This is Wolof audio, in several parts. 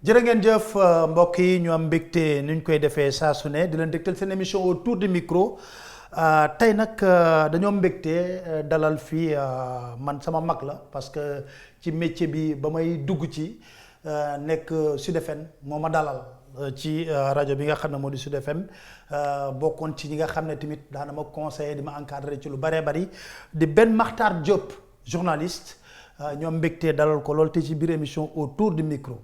jërë ngeen jëf mbokk yi ñu am mbégte ni ñu koy defee saa su ne di leen dégtal seen émission autour du micro tey nag dañoo mbégte dalal fii man sama mag la parce que ci métier bi ba may dugg ci nekk Sud FM moo ma dalal ci rajo bi nga xam ne moo di Sud FM bokkoon ci ñi nga xam ne tamit daana ma conseiller di ma encadrer ci lu bëree bëri di Ben Makhtar Diop journaliste ñoom mbégte dalal ko loolu te ci biir émission autour du micro.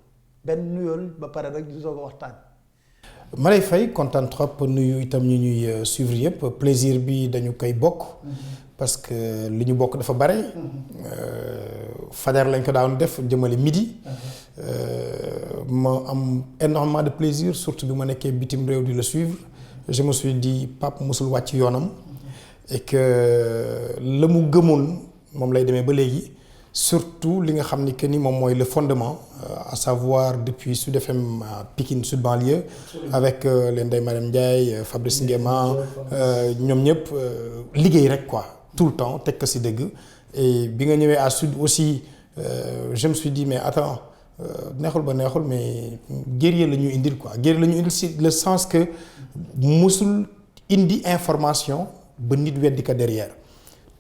benn nuyool ba pare rek di soog a waxtaan. ma lay fay kontaan trop nuyu itam ñu ñuy suivre yëpp plaisir bi dañu koy bokk. parce que li ñu bokk dafa bare. fajar lañ ko daan def jëmale midi. ma am énormément de plaisir surtout bi ma nekkee bitim réew di la suivre je me suis dit Pape mosul wàcc yoonam. et que la mu gëmoon moom lay demee ba léegi. surtout li nga xam ni que ni moom mooy le fondement à savoir depuis Sud FM Pikine Sud banlieue avec les Ndeye Mariam Ndiaye Fabrice Nguema ñoom ñëpp liggéey rek quoi tout le temps teg ko si dëgg et bi nga ñëwee à Sud aussi je me suis dit mais attends neexul ba neexul mais guerrier la ñu indil quoi guerrier la ñu indil si le sens que musul indi information ba nit weddi ko derrière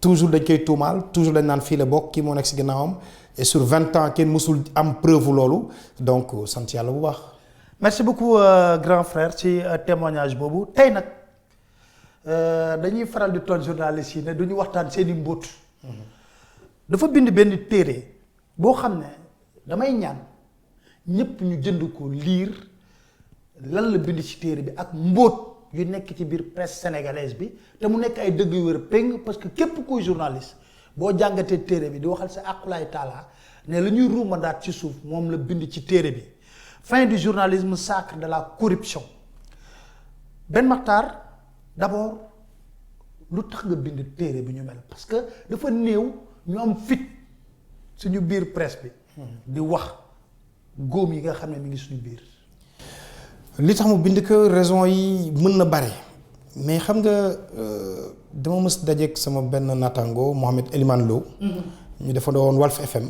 toujours dañ koy tuumaal toujours dañ naan fii la bokk kii moo nekk si gannaawam et sur 20 ans kenn mësul am preuve loolu donc sant yàlla bu baax. merci beaucoup grand frère ci témoignage boobu tey nag dañuy faral di toon journaliste yi ne du ñu waxtaan seen i mbóot. dafa bind benn téere boo xam ne damay ñaan ñëpp ñu jënd ko liir lan la bind ci téere bi ak mbóot. yu nekk ci biir presse sénégalaise bi te mu nekk ay dëgg yu wér péng parce que képp kuy journaliste boo jàngatee téere bi di waxal sa àqulaay taala ne la ñuy ruumandaat ci suuf moom la bind ci téere bi fin du journalisme sacre de la corruption Ben Makhtar d'abord lu tax nga bind téere bi ñu mel parce que dafa néew ñu am fit suñu biir presse bi di wax góom yi nga xam ne mi ngi suñu biir. li tax mu bind ko raison yi mën na bare mais xam nga dama mës dajeek sama benn naataango Mohamed Eliman Lo. ñu defandoo woon Walf FM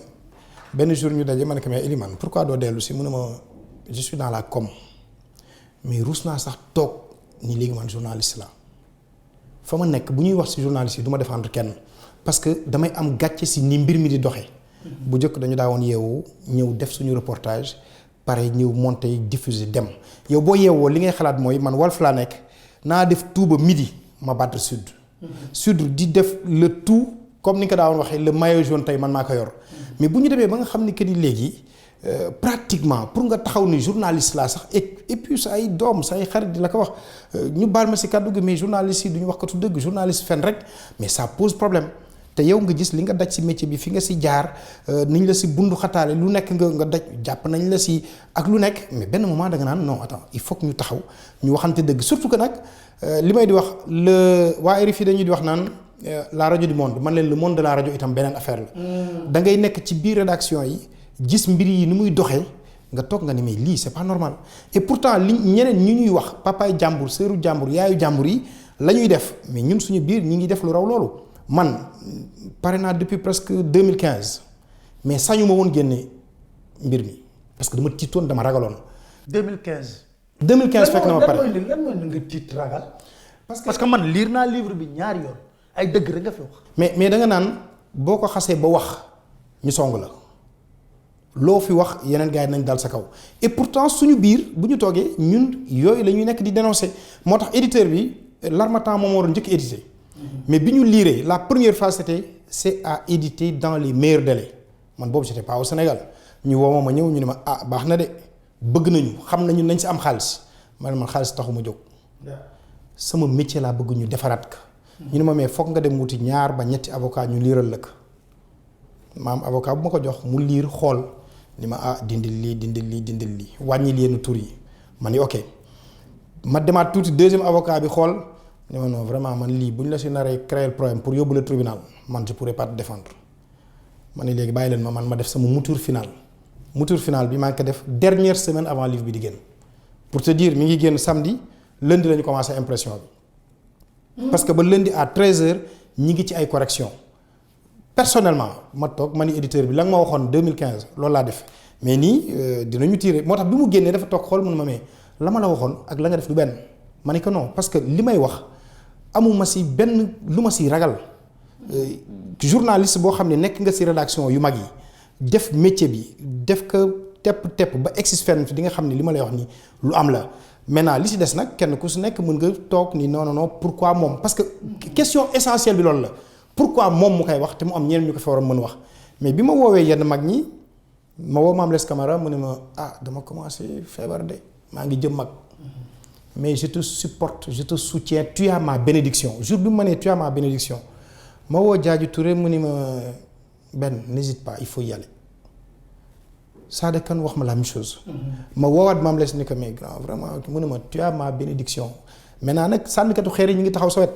benn jour ñu daje ma ne ko mais Eliman pourquoi doo dellu si mu ne ma je suis dans la com mais ruus naa sax toog ni léegi man journaliste la fa ma nekk bu ñuy wax si journaliste yi du ma défendre kenn parce que damay am gàcce si ni mbir mi di doxee. bu njëkk dañu daawoon yeewu ñëw def suñu reportage. pare ñëw monter diffuser dem yow boo yeewoo li ngay xalaat mooy man Walf laa nekk naa def tout ba midi ma battre Sud. Sud di def le tout comme ni nga ko daawoon waxee le maillot jaune tey man maa ko yor. mais bu ñu demee ba nga xam ni que ni léegi pratiquement pour nga taxaw ni journaliste laa sax et puis sa ay doom sa ay xarit di la ko wax ñu baal ma si kàddu gi mais journaliste yi du ñu wax katu dëgg journaliste fen rek mais ça pose problème. te yow nga gis li nga daj si métier bi fi nga si jaar niñ la si bundu xataale lu nekk nga daj jàpp nañ la si ak lu nekk mais benn moment da nga naan non attends il faut que ñu taxaw ñu waxante dëgg surtout que nag li may di wax waa RFI dañuy di wax naan la rajo du monde man leen le monde de la rajo itam beneen affaire la. da ngay nekk ci biir rédaction yi gis mbir yi ni muy doxee nga toog nga ni mais lii c'est pas normal et pourtant li ñeneen ñi ñuy wax papaay jàmbur sëru jàmbur yaayu jàmbur yi la ñuy def mais ñun suñu biir ñi ngi def lu raw loolu. man pare naa depuis presque 2015 mais sañu ma woon génne mbir mi parce que dama tiitoon dama ragaloon. 2015. 2015 fekk na ma pare lan mooy nga tiit ragal. parce que man liir naa livre bi ñaari yoon ay dëgg rek nga fi wax. mais da nga naan boo ko xasee ba wax ñu song la loo fi wax yeneen gars yi nañ dal sa kaw et pourtant suñu biir bu ñu toogee ñun yooyu la ñuy nekk di dénoncer moo tax éditeur bi l'Harmattan moom waroon njëkk édité. mais bi ñu liiree la première phase c'est à éditer dans les meilleurs délais man boobu j'étais pas au Sénégal ñu woo ma ñëw ñu ne ma ah baax na de bëgg nañu xam nañu nañ si am xaalis ma ne man xaalis taxu ma jóg sama métier laa bëgg ñu defaraat ko. ñu ne ma mais foog nga dem wuti ñaar ba ñetti avocat ñu liiral la ko ma am avocat bu ma ko jox mu liir xool ni ma ah dindil lii wàññil yenn tur yi ma ni ok ma demaat tuuti deuxième avocat bi xool. non non vraiment man lii bu ñu la si naree créer problème pour yóbbu le tribunal man je pourrais pas te défendre ma ne léegi bàyyi leen man ma def sama mouture finale bi maa ngi ko def dernière semaine avant livre bi di génn pour te dire mi ngi génn samedi lundi la ñu commencé impression bi. parce que ba lundi à 13h ñi ngi ci ay correction personnellement ma toog ma ni éditeur bi la nga ma waxoon 2015 loolu laa def mais nii dinañu tirer moo tax bi mu génnee dafa toog xool mun ma mais la ma la waxoon ak la nga def du benn ma ne que non parce que li may wax amuma si benn lu ma si ragal journaliste boo xam ne nekk nga si rédaction yu mag yi def métier bi def ko tepp ba existe fenn di nga xam ne li ma lay wax nii lu am la maintenant li si des nag kenn ku si nekk mën nga toog ni non pourquoi moom parce que question essentielle bi loolu la pourquoi moom mu koy wax te mu am ñeneen ñu ko fa war a mën wax mais bi ma woowee yenn mag ñi ma woo Mame Less Camara mu ne ma dama commencé feebar de maa ngi jëm mag mais je te supporte je te soutiens tu as ma bénédiction jour bi ma nee tu as ma bénédiction ma woo Diadji Touré mu ni ma benn n'hésite pas il faut y aller Sada Kane wax ma la même chose. ma woowaat Mame Less ni que mais grand vraiment mu ne ma tu as ma bénédiction maintenant nag sànnikatu xeer yi ñu ngi taxaw sa wet.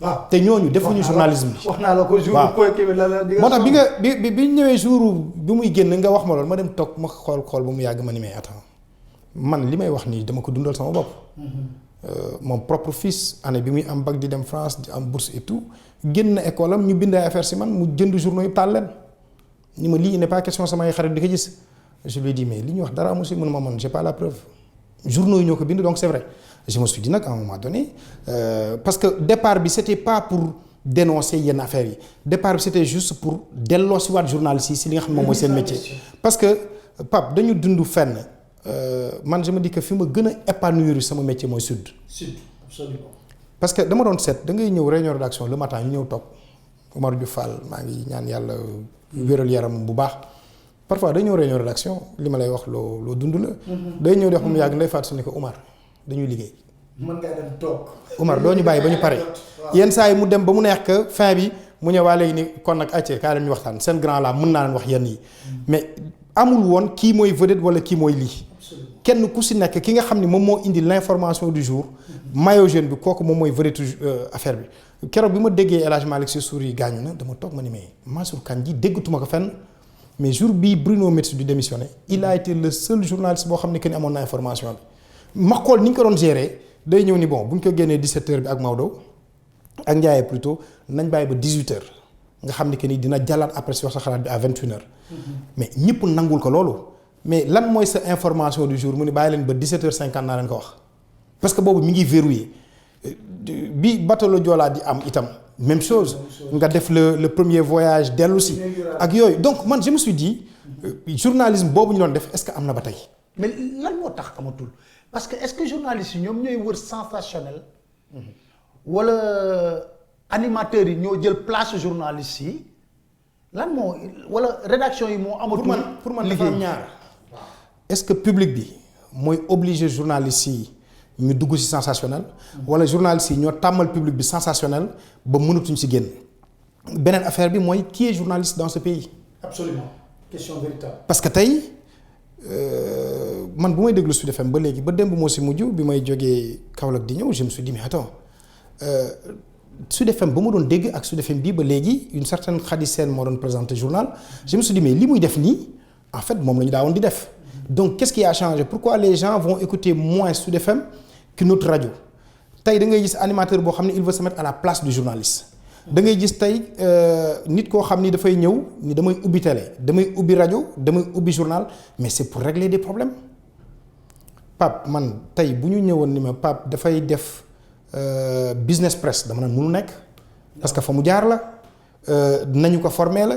waaw te ñooñu defuñu journalisme bi. wax naa la ko jour bi la moo tax bi ñëwee jour bi muy génn nga wax ma loolu ma dem toog ma xool ba mu yàgg ma ni mais attends man li may wax nii dama ko dundal sama bopp. mon propre fils année bi muy am bac di dem France di am bourse et tout génn na école am ñu bind ay affaire si man mu jënd journaux yi taal leen ni ma lii n'est pas question samay xarit di ko gis je lui ai dit mais li ñu wax dara amu si mun ma man j'ai pas la preuve journaux yi ñoo ko bind donc c'est vrai je me suis dit nag à un moment donné parce que départ bi c'était pas pour dénoncer yenn affaires yi départ bi c'était juste pour delloo si waat journaliste yi si li nga xam ne moom mooy seen métier parce que Pape dañu dund fenn man je me dis que fi ma gën a épanouir sama métier mooy sud absolument parce que dama doon seet da ngay ñëw réunion rédaction le matin ñu ñëw toog Omar Diouf Fall maa ngi ñaan yàlla wéral yaram bu baax parfois day ñëw réunion rédaction li ma lay wax loo dund la day ñëw di wax mu yàgg nday fàttali ni ko Omar dañuy liggéey mën ngaa dem toog Omar doo ñu bàyyi ba ñu pare yenn saa yi mu dem ba mu neex que fin bi mu ñëw waa léegi ni kon nag acce kaa leen ñu waxtaan seen grand la mën naa leen wax yenn yi mais amul woon kii mooy vedette wala kii mooy lii kenn ku si nekk ki nga xam ne moom moo indi l'information du jour maillot jaune bi kooku moom mooy vedette affaire bi keroog bi ma déggee El Hadj Malick Sy Souris yi gaañu na dama toog ma ni mais Mansour Kane ji déggatuma ko fenn mais jour bii Bruno Metsu di démissionné il a été le seul journaliste boo xam ne que ni amoon na information bi ma xool ni ñu ko doon gérer day ñëw ni bon bu ñu ko génnee 17h bi ak Maodo ak Ndiaye plutôt nañ bàyyi ba 18h nga xam ne que ni dina jàllaat après si wax sa xalaat bi à 21h. mais ñëpp nangul ko loolu. mais lan mooy sa information du jour mu ni bàyyi leen ba 17h50 naa leen ko wax parce que boobu mi ngi verrouillé bi bateau le Joola di am itam même chose nga def le premier voyage dellu si ak yooyu donc man je me suis dit journalisme boobu ñu doon def est-ce que am na ba tey. mais lan moo tax amatul parce que est-ce que journalistes yi ñoom ñooy wër sensationnel wala animateurs yi ñoo jël place journalistes yi lan moo wala rédaction yi moo amatul. pour man dafa am ñaar. est-ce que public bi mooy obligé journalistes yi ñu dugg ci sensationnel wala journalistes yi ñoo tàmmal public bi sensationnel ba mënatuñ ci génn beneen affaire bi mooy qui est journaliste dans ce pays. absolument question véritable. parce que tey man bu may déglu Sud FM ba léegi ba démb moo ci mujj bi may jógee Kaolack di ñëw je me suis dit mais attends Sud FM ba ma doon dégg ak Sud FM bii ba léegi une certaine Khady Sène moo doon présenter journal je me suis dit mais li muy def nii en fait moom la ñu daawoon di def. donc qu'est-ce qui a changé pourquoi les gens vont écouter moins Sud FM qu'une autre radio tey da ngay gis animateur boo xam ne il veut se mettre à la place du journaliste da ngay gis tey nit koo xam ni dafay ñëw ni damay ubbi télé damay ubbi rajo damay ubbi journal mais c'est pour régler des problèmes Pape man tey bu ñu ñëwoon ni ma Pape dafay def business press dama naan mënu nekk parce que fa mu jaar la nañu ko former la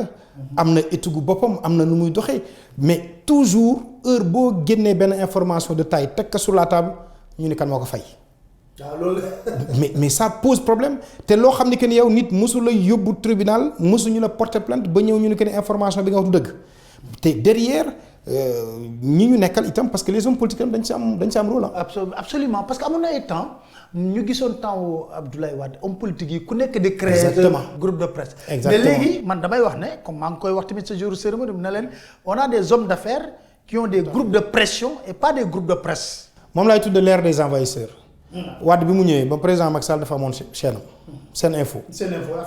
am na étude boppam am na nu muy doxee mais toujours heure boo génnee benn information de taille teg ko sur la table ñu ni kan moo ko fay. waaw loolu. mais ça pose problème te loo xam ni que ni yow nit mosu la yóbbu tribunal mosuñu la porter plainte ba ñëw ñu ni que ni information bi nga wax du dëgg te derrière ñi ñu nekkal itam parce que les hommes politiques dañ ci am rôle ah. absolument parce que amoon na ay temps ñu gisoon temps wu Abdoulaye Wade homme politique yi ku nekk di créer. exactement groupe de presse. exactement mais léegi man damay wax ne comme maa ngi koy wax tamit ce jour cérémonie bi ne leen on a des hommes d'affaires qui ont des groupes de pression et pas des groupes de presse. moom laay tuddee l'ère des envahisseurs. Wade bi mu ñëwee ba président Macky Sall dafa amoon chaîne Sene Info.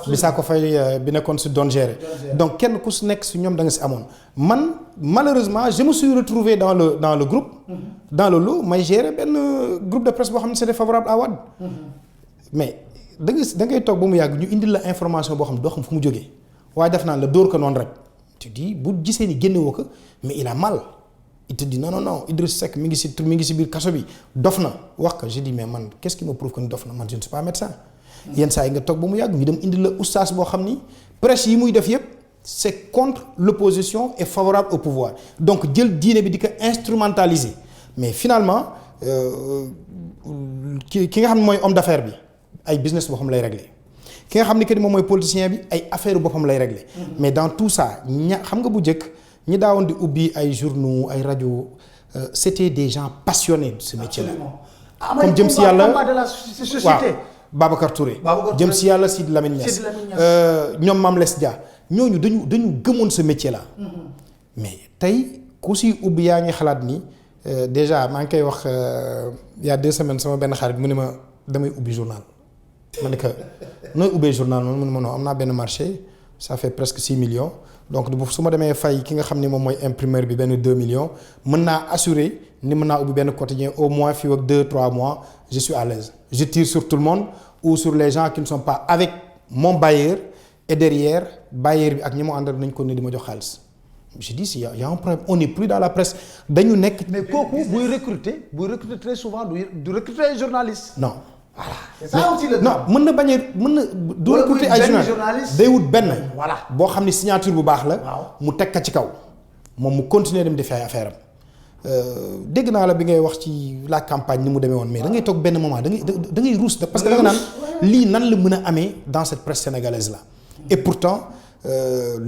bi saa ko fay bi nekkoon si doon gérer. donc kenn ku si nekk si ñoom da nga si amoon. man malheureusement je me suis retrouvé dans le groupe. dans le lot may gérer benn groupe de presse boo xam ne c'était favorable à Wade. mais da ngay toog ba mu yàgg ñu indil la information boo xam ne doo xam fu mu jógee waaye def naa la dóor ko noonu rek tu dis bu gisee ni génnewoo ko mais il a mal il te dit non Idriss Seck mi ngi si biir kaso bi dof na wax ko je dis mais man qu'est-ce qui me prouve que ni dof na man je ne suis pas médecin yenn saa yi nga toog ba mu yàgg ñu dem indi la oustaz boo xam ni presse yi muy def yépp c'est contre l'opposition et favorable au pouvoir donc jël diine bi di ko instrumentaliser mais finalement ki nga xam ne mooy homme d'affaires bi ay business boppam lay régler ki nga xam ne que ni moom mooy politicien bi ay affaire boppam lay régler mais dans tout ça xam nga bu njëkk ñi daawoon di ubbi ay journaux ay rajo c'était des gens passionnés de ce métier-là. comme jëm si yàlla waaw Babacar Touré. jëm si yàlla Sidi Lamine Niass ñoom Mame Less Dia ñooñu dañu gëmoon ce métier-là. mais tey ku si ubbi yaa ngi xalaat ni déjà maa ngi koy wax il y a 2 semaines sama benn xarit mu ne ma damay ubbi journal. ma ne que nooy ubbee journal man mu ne ma non am naa benn marché ça fait presque 6 millions donc su ma demee fay ki nga xam ne moom mooy imprimeur bi benn 2 millions mën naa assurer ni mën naa ubbi benn quotidien au moins fii ak 2-3 mois je suis à l'aise je tire sur tout le monde ou sur les gens qui ne sont pas avec mon bailleur et derrière bailleur bi ak ñi mu àndal nañ ko ne di ma jox xaalis je dis il y a un problème on n'est plus dans la presse dañu nekk. mais kooku buy recruter très souvent du recruter ay journalistes. non. voilà c'est ça aussi le non mën na bañ a mën na du recruter ay journalistes day wut benn. voilà boo xam ne signature bu baax la. waaw mu teg ka ci kaw. moom mu continuer dem defi ay affaire am dégg naa la bi ngay wax ci la campagne ni mu demee woon mais da ngay toog benn moment da ngay ruus parce que da nga naan lii nan la mën a amee dans cette presse sénégalaise là. et pourtant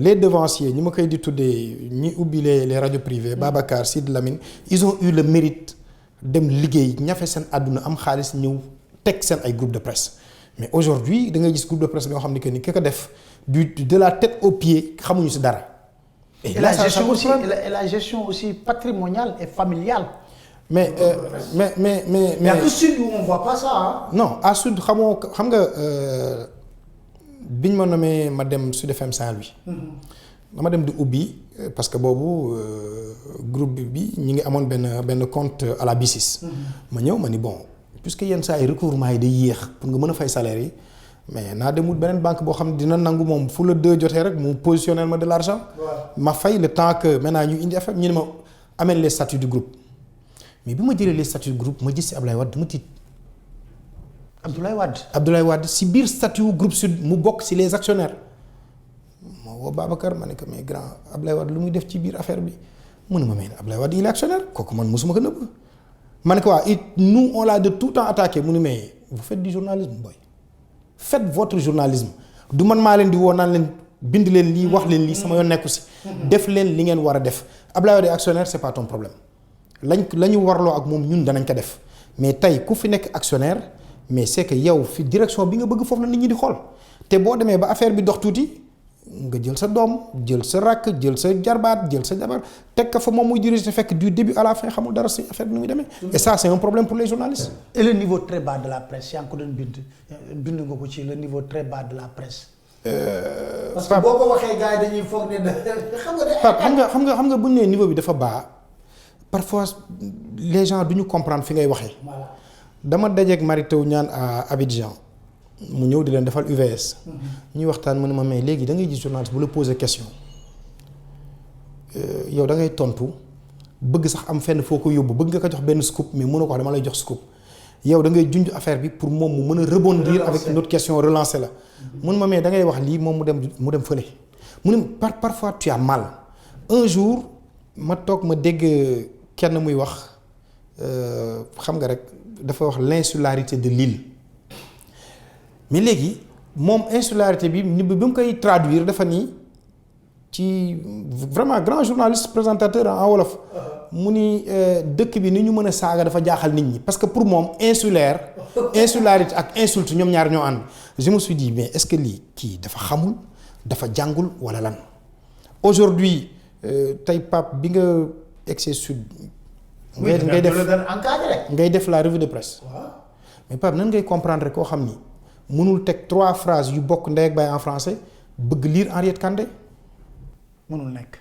les devanciers ñi ma koy di tuddee ñi ubbi les radios privées Babacar Sidi Lamine ils ont eu le mérite dem liggéey ñafe seen àdduna am xaalis ñëw. teg seen ay groupe de presse mais aujourd'hui da ngay gis groupe de presse bi nga xam ni que ni ki ko def de la tête aux pieds xamuñu ci dara. et la gestion aussi patrimoniale et familiale. mais. mais à Sud où on voit pas ça hein? Non à Sud xam nga biñ ma nommé ma dem Sud FM Saint-Louis. dama dem di ubbi parce que boobu groupe bi ñi ngi amoon benn compte à la B6. ma ñëw ma ni bon. puisque yenn saa yi recouvrement yi day yéex pour nga mën a fay salaire yi mais naa demul beneen banque boo xam ne dina nangu moom fu la 2 jotee rek mu positionnel ma de l'argent ma fay le temps que maintenant ñu indi affaire ñu ne ma amène les statuts du groupe mais bi ma jëlee les statuts du groupe ma gis si Abdoulaye Wade ma tiit. Abdoulaye Wade si biir statut groupe Sud mu bokk si les actionnaires ma woo Babacar ma ne ko mais grand Abdoulaye Wade lu muy def ci biir affaire bi mu ne ma mais Abdoulaye Wade il est actionnaire kooku man mosuma ko nëbb. ma ne ko waa nous on l'a de tout temps attaqué mu ne mais vous faites du journalisme boy faites votre journalisme du man maa leen di woo naan leen bind leen lii wax leen lii sama yoon nekku si def leen li ngeen war a def Abdoulaye Wade actionnaire c'est pas ton problème la ñu warloo ak moom ñun danañ ko def mais tey ku fi nekk actionnaire mais c'est que yow fi direction bi nga bëgg foofu la nit ñi di xool te boo demee ba affaire bi dox tuuti nga jël sa doom jël sa rakk jël sa jarbaat jël sa jabar teg ka fa moom muy diriger te fekk du début à la fin xamul dara si affaire bi nu muy demee. et ça c'est un problème pour les journalistes. et le niveau très bas de la presse yaa ngi ko doon bind nga ko ci le niveau très bas de la presse. parce que boo ko waxee gars yi dañuy foog ne xam nga bu ñu nee niveau bi dafa bas parfois les gens duñu comprendre fi ngay waxee. voilà dama dajeeg Mary Teuw Niane à Abidjan. mu ñëw di leen defal UVS. ñuy waxtaan mu ne ma mais léegi da ngay gis journaliste bu la poser question yow da ngay tontu bëgg sax am fenn foo ko yóbbu bëgg nga ko jox benn scoop mais mënoo ko wax dama lay jox scoop yow da ngay junj affaire bi pour moom mu mën a rebondir avec une autre question relancer la. mun ma mais da ngay wax lii moom mu dem fële mu ne parfois tu as mal un jour ma toog ma dégg kenn muy wax xam nga rek dafa wax l'insularité de l'île. mais léegi moom insularité bi bi mu koy traduire dafa nii ci vraiment grand journaliste présentateur en wolof mu ni dëkk bi ni ñu mën a saaga dafa jaaxal nit ñi parce que pour moom insularité ak insulte ñoom ñaar ñoo ànd je me suis dit mais est-ce que lii kii dafa xamul dafa jàngul wala lan aujourd'hui tey Pape bi nga egsee Sud ngay def la revue de presse mais Pape nan ngay comprendre koo xam ni mënul teg 3 phrases yu bokk ndey ak baay en français bëgg lire Henriette Kandé mënul nekk.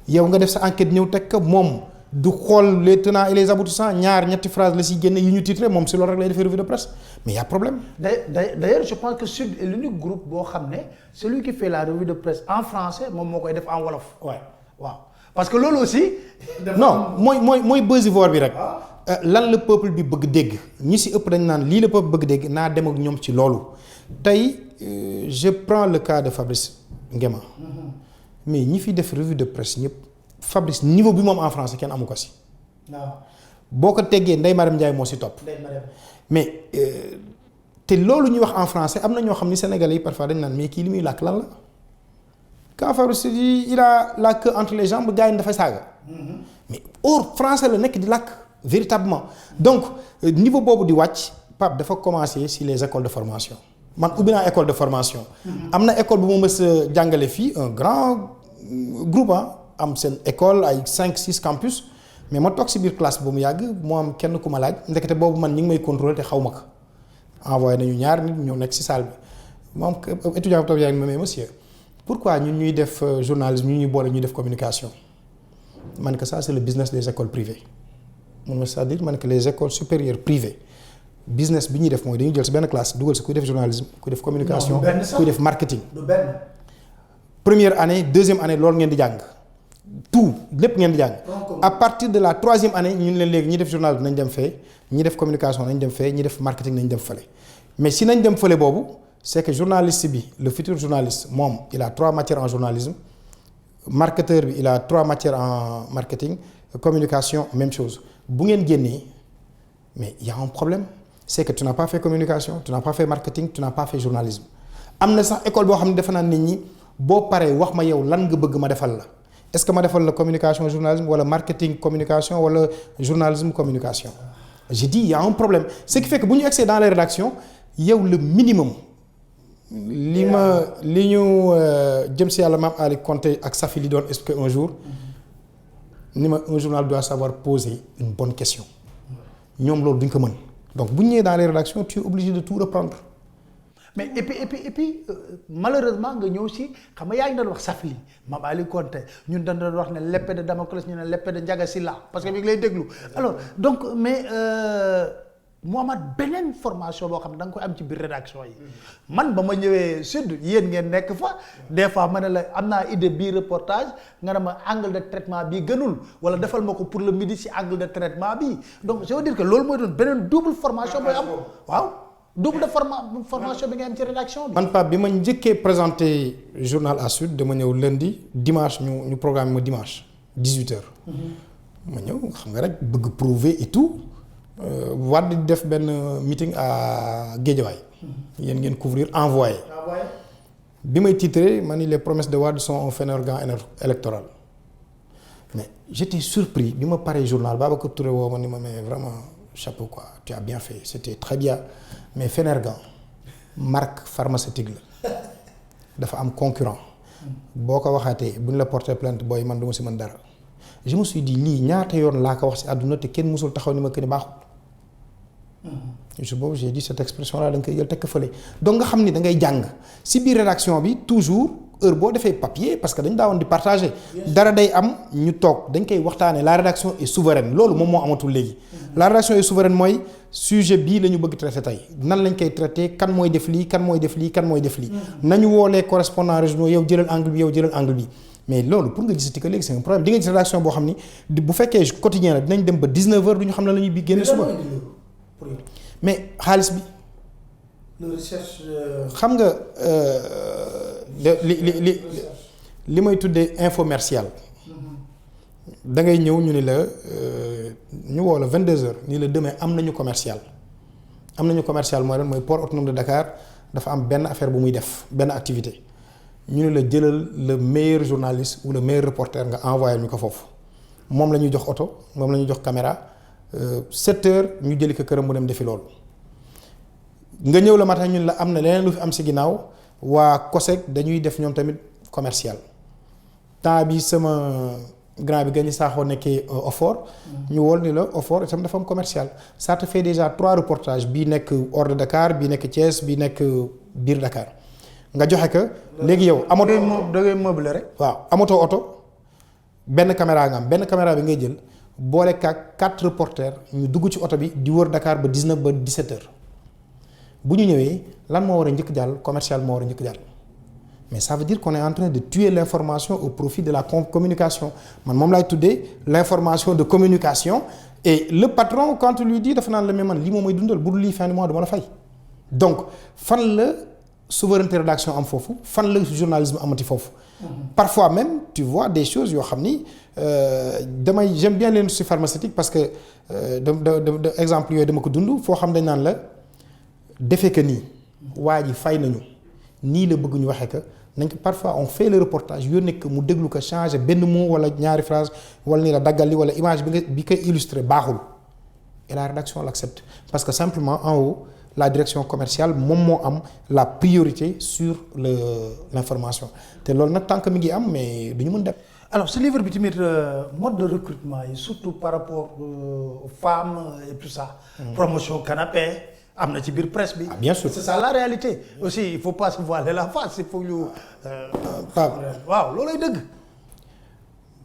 yow nga def sa enquête ñëw teg ko moom du xool les tenants et les aboutissants ñaar ñetti phrase la si génne yi ñu titré moom si loolu rek lay defee revue de presse mais y a problème. D'ailleurs je pense que Sud est l'unique groupe boo xam ne celui qui fait la revue de presse en français moom moo koy def en wolof. waaw parce que loolu aussi. non mooy buzzword bi rek. lan la peuple bi bëgg dégg ñi si ëpp dañ naan lii la peuple bëgg dégg naa dem ak ñoom ci loolu tey je prends le cas de Fabrice Nguema mais ñi fi def revue de presse ñëpp Fabrice niveau bi moom en français kenn amu ko si. waaw boo ko teggee Ndeye Mariam Ndiaye moo si topp. mais te loolu ñuy wax en français am na ñoo xam ni sénégalais yi parfois dañ naan mais kii li muy làkk lan la quand Fabrice dit il a la queue entre les jambes gars yi dafay saaga. mais hors français la nekk di làkk. Véritablement donc niveau boobu di wàcc Pape dafa commencer si les écoles de formation man ubbi naa école de formation. am na école bu ma mës a jàngale fii un grand groupe am seen école ay 5-6 campus mais ma toog si biir classe bu mu yàgg moo am kenn ku ma laaj ndekete boobu man ñi ngi may contrôler te xaw ma ko envoyé nañu ñaar nit ñoo nekk si salle bi moom étudiant bi toog yaa ngi mais monsieur pourquoi ñun ñuy def journalisme ñu ñuy boole ñuy def communication man que ça c'est le business des écoles privées. c'est-à-dire man que les écoles supérieures privées business bi ñuy def mooy dañuy jël si benn classe dugal si kuy def journalisme kuy def communication kuy def marketing. du benn. première année deuxième année loolu ngeen di jàng tout lépp ngeen di jàng. à partir de la troisième année ñun leen léegi ñi def journalisme nañ dem fee ñi def communication nañ dem fee ñi def marketing nañ dem fële mais si nañ dem fële boobu c'est que journaliste bi le futur journaliste moom il a 3 matières en journalisme marketeur bi il a 3 matières en marketing communication même chose. bu ngeen génnee mais il y a un problème c'est que tu n'as pas fait communication tu n'as pas fait marketing tu n'as pas fait journalisme am na sax école boo xam ne defe naa nit ñi boo paree wax ma yow lan nga bëgg ma defal la est-ce que ma defal la communication journalisme wala marketing communication wala journalisme communication je dis il y a un problème ce qui fait que bu ñu egsee dans les rédactions yow le minimum li ñu jëm si yàlla maam Ali Konté ak Safi li doon expliquer un jour ni ma un journal doit savoir poser une bonne question ñoom loolu duñ ko mën donc bu ñu ñëwee dans les rédactions tu es obligé de tout reprendre. mais et puis malheureusement nga ñëw si xam nga yaa ngi doon wax Safi Mame Ali Konté ñun dañ doon wax ne l'épée de Damoclès ñu ne l'épée de Ndiaga Sylla parce que mi ngi lay déglu alors donc mais mu amaat beneen formation boo xam ne da nga koy am ci biir rédaction yi man ba ma ñëwee sud yéen ngeen nekk fa des fois ma ne la am naa idée bii reportage nga ne ma angle de traitement bii gënul wala defal ma ko pour le midi si angle de traitement bi donc je veux dire que loolu mooy doon beneen double formation booy am waaw double de formation bi nga am ci rédaction bi. man Pape bi ma njëkkee présenté journal à Sud dama ñëw lundi dimanche ñu programme ma dimanche 18h. ma ñëw xam nga rek bëgg prouver et tout. Wade di def benn meeting à Guédiawaye yéen ngeen couvrir envoyé bi may titré ma ni les promesses de Wade sont un fainéant électoral mais j'étais surpris bi ma paree journal Babacar Touré woo ma ni ma mais vraiment chapeau quoi tu as bien fait c'était très bien mais Fenergan marque pharmaceutique la dafa am concurrent boo ko waxaatee bu ñu la porter plainte booy man du ma si mën dara je me suis dit lii ñaata yoon laa ko wax si àdduna te kenn musul taxaw ni ma que ni baaxul. je boobu j'ai dit cette expression là da nga koy jël tekk fële donc nga xam ni da ngay jàng si biir rédaction bi toujours heure boo defee papier parce que dañ daawoon di partager dara day am ñu toog dañ koy waxtaanee la rédaction est souveraine loolu moom moo amatul léegi. la rédaction est souveraine mooy sujet bii la ñu bëgg traiter tey nan lañ koy traiter kan mooy def lii kan mooy def lii kan mooy def lii. nañu woolee correspondants régionaux yow jëlal angle bi yow jëlal angle bi. mais loolu pour nga gisati que léegi c'est un problème di nga gis rédaction boo xam ni bu fekkee quotidien la dinañ dem ba 19h du ñu xam ne la ñuy bi génne suba. mais xaalis bi. xam nga li may tuddee infomercial. da ngay ñëw ñu ni la ñu woo la 22h nii la demain am nañu commercial. am nañu commercial mooy lan mooy port autonome de Dakar dafa am benn affaire bu muy def benn activité. ñu ne la jëlal le meilleur journaliste ou le meilleur reporter nga envoyé ñu ko foofu moom la ñuy jox oto moom la ñuy jox caméra 7h ñu jëli ko këram mu dem defi loolu nga ñëw la matin ñun la am na leneen lu fi am si ginnaaw waa COSEC dañuy def ñoom tamit commercial temps bi sama grand bi Gagny Sakho nekkee OFOR ñu wol ni la OFOR itam dafa am commercial ça te fait déjà 3 reportages bii nekk hors de Dakar bii nekk Thiès bii nekk biir Dakar nga joxe ko léegi yow amatoo da ngay meuble rek. waaw amatoo oto benn caméra nga am benn caméra bi ngay jël boole kaak 4 reporters ñu dugg ci oto bi di wër Dakar ba 19 ba 17 heures bu ñu ñëwee lan moo war a njëkk jàll commercial moo war a njëkk jàll mais ça veut dire qu'on est en train de tuer l'information au profit de la communication man moom laay tuddee l'information de communication et le patron quand tu lui dis dafa naan la mais man lii moom mooy dundal bu dul lii fin du mois dama la fay donc fan la souveraineté rédaction am foofu fan la journalisme amati foofu parfois même tu vois des choses yoo xam ni j'aime bien l'industrie pharmaceutique parce que exemple yooyu dama ko dund foo xam dañ naan la defee que nii waa ji fay nañu nii la bëgg ñu waxee que nañ ko parfois on fait le reportage yónnee ko mu déglu ko changer benn mot wala ñaari phrase wala ni la daggal li wala image bi koy illustrer baaxul et la rédaction l'accepte parce que simplement en haut la direction commerciale moom moo am la priorité sur l'information te loolu nag tant que mi ngi am mais du ñu mën dem. alors ce livre bi tamit mode de recrutement yi surtout par rapport aux femmes et tout ça. promotion canapé. am na ci biir presse bi. bien sûr c'est ça la réalité. aussi il faut pas se voiler la face il faut ñu. Pape waaw loolay dëgg.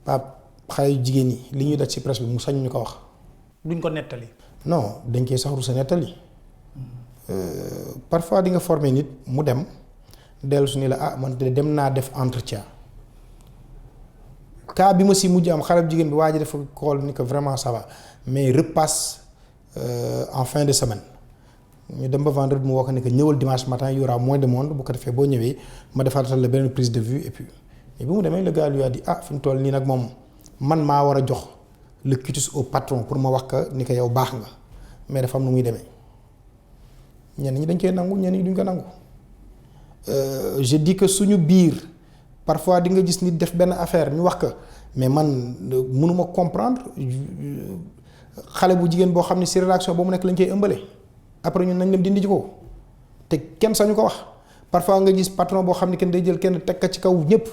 Pape xale yu jigéen ñi li ñuy daj ci presse bi mu sañ ñu ko wax. duñ ko nettali. non dañ koy sax rusa nettali. parfois di nga former nit mu dem dellu su ni la ah man de dem naa def entretien cas bi ma si mujj am xale bu jigéen bi waa ji dafa xool ni que vraiment ça va mais repasse en fin de semaine. ñu dem ba vendredi mu woo ko ne que ñëwal dimanche matin il y aura moins de monde bu ko defee boo ñëwee ma defaatal la beneen prise de vue et puis mais bi mu demee le gars lui a dit ah fi mu toll nii nag moom man maa war a jox le quitus au patron pour ma wax que ni que yow baax nga mais dafa am nu muy demee ñenn ñi dañ koy nangu ñenn ñi duñ ko nangu je dis que suñu biir parfois di nga gis nit def benn affaire ñu wax que mais man mënuma comprendre xale bu jigéen boo xam ne si rédaction boo mu nekk lañ koy ëmbale. après ñun nañ dem dindi ci ko te kenn sañu ko wax parfois nga gis patron boo xam ne kenn day jël kenn teg ka ci kaw ñëpp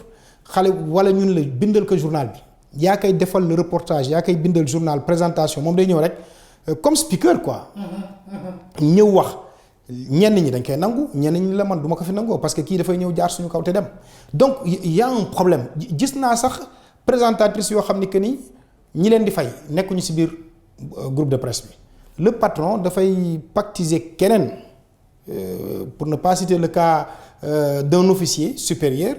xale wala ñun la bindal ko journal bi yaa koy defal le reportage yaa koy bindal journal présentation moom day ñëw rek comme speaker quoi. ñëw wax ñenn ñi dañ koy nangu ñenn ñi la man du ma ko fi nangoo parce que kii dafay ñëw jaar suñu kaw te dem donc y a un problème gis naa sax présentatrice yoo xam ne que ni ñi leen di fay nekkuñu ci biir groupe de presse bi. Le patron dafay pactiser keneen pour ne pas citer le cas d'un officier supérieur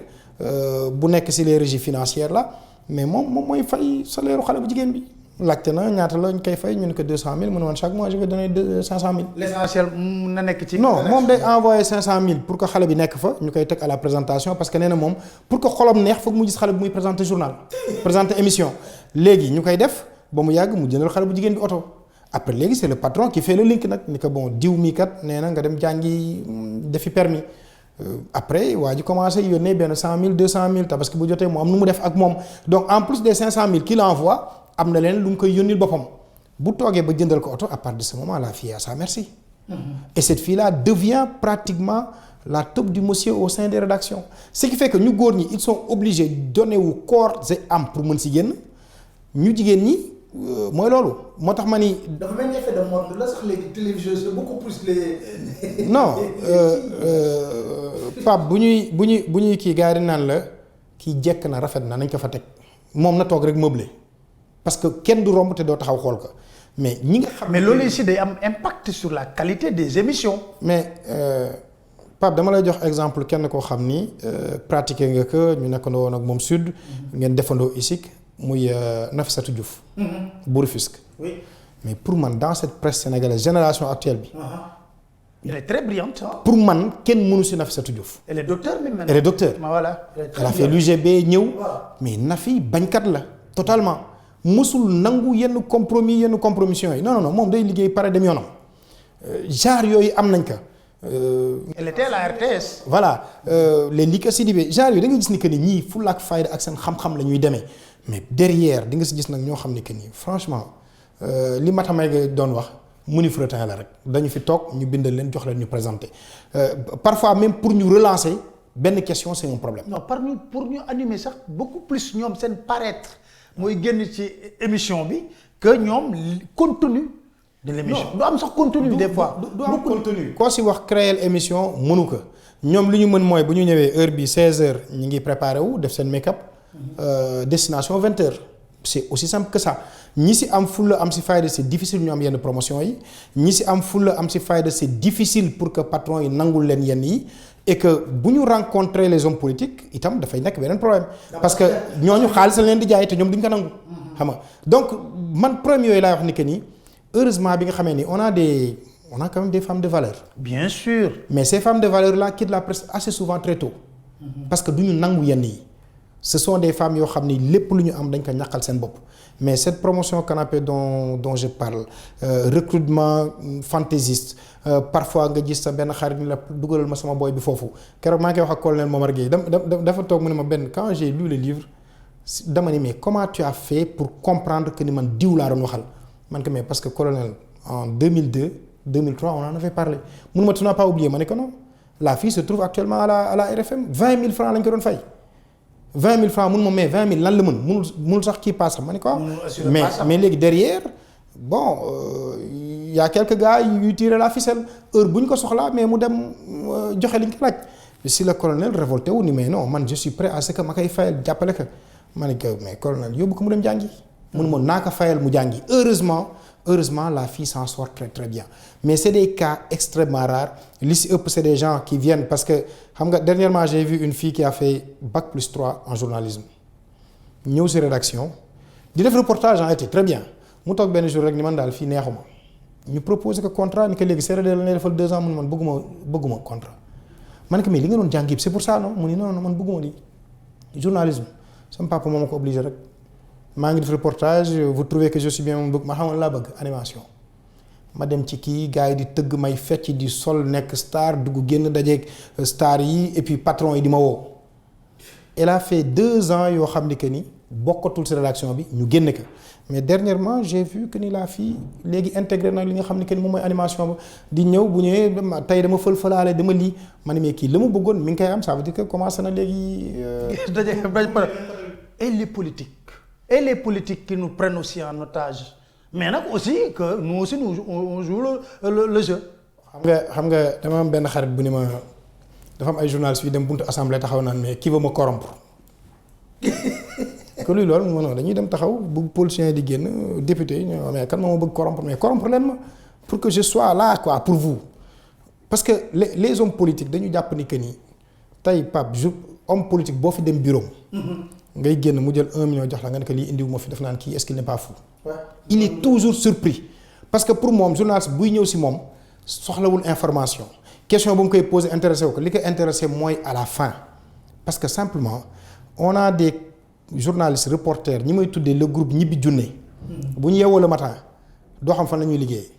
bu nekk ci les régies financières là mais moom mooy fay salaire xale bu jigéen bi laajte na ñaata la ñu koy fay ñu ne que 200000 mu ne woon chaque mois je vais donner 500000. l'essentiel na nekk ci. non moom day envoyer 500000 pour que xale bi nekk fa ñu koy teg à la présentation parce que nee na moom pour que xolam neex foog mu gis xale bi muy présenter journal présenter émission léegi ñu koy def ba mu yàgg mu jëndal xale bu jigéen bi oto. après léegi c'est le patron qui fait le link nag ni que bon diw mii kat nee na nga dem jàngi defi permis après waa ji commencé yónnee benn 100000 200000 te parce que bu jotee mu am nu mu def ak moom donc en plus des 500000 qu'il envoie am na leen lu mu koy yónnil boppam bu toogee ba jëndal ko oto à partir de ce moment la fille a sa merci. Et cette fille-là devient pratiquement la top du monsieur au sein des rédactions ce qui fait que ñu góor ñi ils sont obligés donner wu corps et âme pour mën si génn ñu jigéen ñi. mooy loolu moo tax ma ni. dafa mel ni effet de mode la sax léegi télévision c'est beaucoup plus les. non Pape bu ñuy kii gars yi dañ naan la kii jekk na rafet na nañ ko fa teg moom na toog rek meublé parce que kenn du romb te doo taxaw xool ko mais ñi nga xam. mais loolu aussi day am impact sur la qualité des émissions. mais Pape dama lay jox exemple kenn koo xam ni pratiquer nga ko ñu nekkandoo woon ak moom sud. ngeen defandoo ISIC. muy Nafissatou Diouf. bu Rufisque. oui mais pour man dans cette presse sénégalaise génération actuelle bi. elle est très brillante. pour man kenn mënu si Nafissatou Diouf. elle est docteur même maintenant. elle est docteur. voilà. elle a fait l'UGB ñëw. mais Nafi bañkat la totalement. mësul nangu yenn compromission yi non moom day liggéey pare dem yoonam genre yooyu am nañ ko. elle était à la RTS. voilà les Lika Sidibé genre yooyu da nga gis ni que ni ñii fulla ak fayda ak seen xam-xam la ñuy demee mais derrière di nga si gis nag ñoo xam ne que ni franchement li Matamay nga doon wax menu fretin la rek dañu fi toog ñu bindal leen jox leen ñu présenter parfois même pour ñu relancer benn question c'est un problème. non pour ñu animer sax beaucoup plus ñoom seen paraître mooy génn ci émission bi que ñoom contenu de l'émission. du am sax contenu des fois. du am contenu. koo si wax créer émission mënu ko ñoom li ñu mën mooy bu ñu ñëwee heure bi 16h ñu ngi préparé wu def seen make-up destination 20h c'est aussi simple que ça ñi si am fulla am si fayda c'est difficile ñu am yenn promotion yi ñi si am fulla am si fayda c'est difficile pour que patron yi nangul leen yenn yi et que bu ñu rencontrer les hommes politiques itam dafay nekk beneen problème parce que ñooñu xaalis la leen di jaay te ñoom duñ ko nangu xam nga donc man problème yooyu laay wax ni que ni heureusement bi nga xamee ni on a quand même des femmes de valeur. Bien sûr. Mais ces femmes de valeur là quittent la presse assez souvent très tôt. Parce que duñu nangu yenn yi. Ce sont des femmes yoo xam ni lépp lu ñu am dañ ko ñàkkal seen bopp. Mais cette promotion canapé dont je parle recrutement fantaisiste parfois nga gis sa benn xarit ni la dugalal ma sama boy bi foofu keroog maa ngi koy wax ak colonel Momar Gueye dafa toog mu ne ma benn quand j'ai lu le livre dama ni mais comment tu as fait pour comprendre que ni man diw laa doon waxal man que mais parce que colonel en 2002 2003 on en avait parlé mun ma tu n'as pas oublié ma ne que non la fille se trouve actuellement à la RFM 20 000 francs lañ ko doon fay 20 000 francs mun ma mais 20 000 lan la mën munul sax kii passe ma ne ko mais léegi derrière bon y a quelques gars yuy tirer la ficelle heure bu ñu ko soxlaa mais mu dem joxe li ñu ko laaj si le colonel révolté wu ni mais non man je suis prêt à ce que ma koy fayal jàppale ko ma ne ko mais colonel yóbbu ko mu dem jàngi mun ma naa ko fayal mu jàngi heureusement la fille s'en sort très très bien mais c'est des cas extrêmement rares li si ëpp c'est des gens qui viennent parce que xam nga dernièrement j'ai vu une fille qui a fait bac+3 en journalisme ñëw si rédaction di def reportage en été très bien mu toog benn jour rek ni man daal fii neexuma ñu proposé ko contrat ni ko léegi CRD la lay defal 2 ans mu ne man bëgguma contrat ma ne ko mais li nga doon jàng yëpp c'est pour ça non mu ni non man bëgguma lii journalisme sama papa moo ma ko obligé rek maa ngi def reportage vous trouvez que je suis bien moom bëgg ma xamoon laa bëgg animation ma dem ci kii gars yi di tëgg may fecc di sol nekk star dugg génn dajeeg star yi et puis patron yi di ma woo elle a fait 2 ans yoo xam ni que ni bokkatul si rédaction bi ñu génne ko mais dernièrement j'ai vu que ni la fille léegi intégré na li nga xam ni que ni moom mooy animation ba di ñëw bu ñëwee tey dama fël-fëlaale dama lii ma ne mais kii la mu bëggoon mi ngi koy am ça veut dire que commencé na léegi. Et les politiques qui nous prennent aussi en otage mais nag aussi que nous aussi on joue le jeu. xam nga dama am benn xarit bu ni ma dafa am ay journalistes yu dem buntu assemblée taxaw naan mais qui veut me corrompre que luy loolu non dañuy dem taxaw bu politiciens yi di génn député yi ñoo mais kan moo ma bëgg corrompre mais corrompre leen ma pour que je sois là quoi pour vous parce que les hommes politiques dañu jàpp ni que ni tey Pape homme politique boo fi dem bureau ngay génn mu jël 1 million jox la nga ne que lii indiwu ma fi def naan kii est-ce qu'il n'est pas fou. Il est toujours surpris parce que pour moom journaliste buy ñëw si moom soxlawul information question bu mu koy poser intéressé wu ko li ko intéressé mooy à la fin parce que simplement on a des journalistes reporters ñi may tuddee le groupe ñibbi junne bu ñu yeewoo le matin doo xam fan la ñuy liggéeyee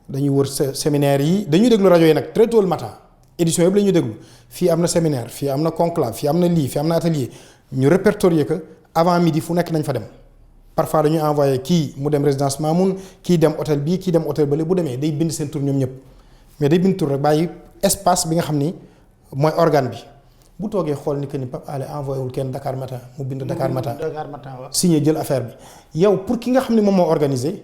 dañuy wër séminaire yi dañuy déglu rajo yi nag très tôt le matin. édition yëpp la ñuy déglu fii am na séminaire fii am na conclave fii am na lii fii am na atelier ñu répertorier que avant midi fu nekk nañ fa dem parfois dañuy envoyé kii mu dem résidence Mamoun kii dem hôtel bii kii dem hôtel bële bu demee day bind seen tur ñoom ñëpp mais day bind tur rek bàyyi espace bi nga xam ni mooy organe bi bu toogee xool ni que ni Pape Alé envoyé wul kenn Dakar Matin mu bind Dakar Matin signé jël affaire bi yow pour ki nga xam ni moom moo organisé.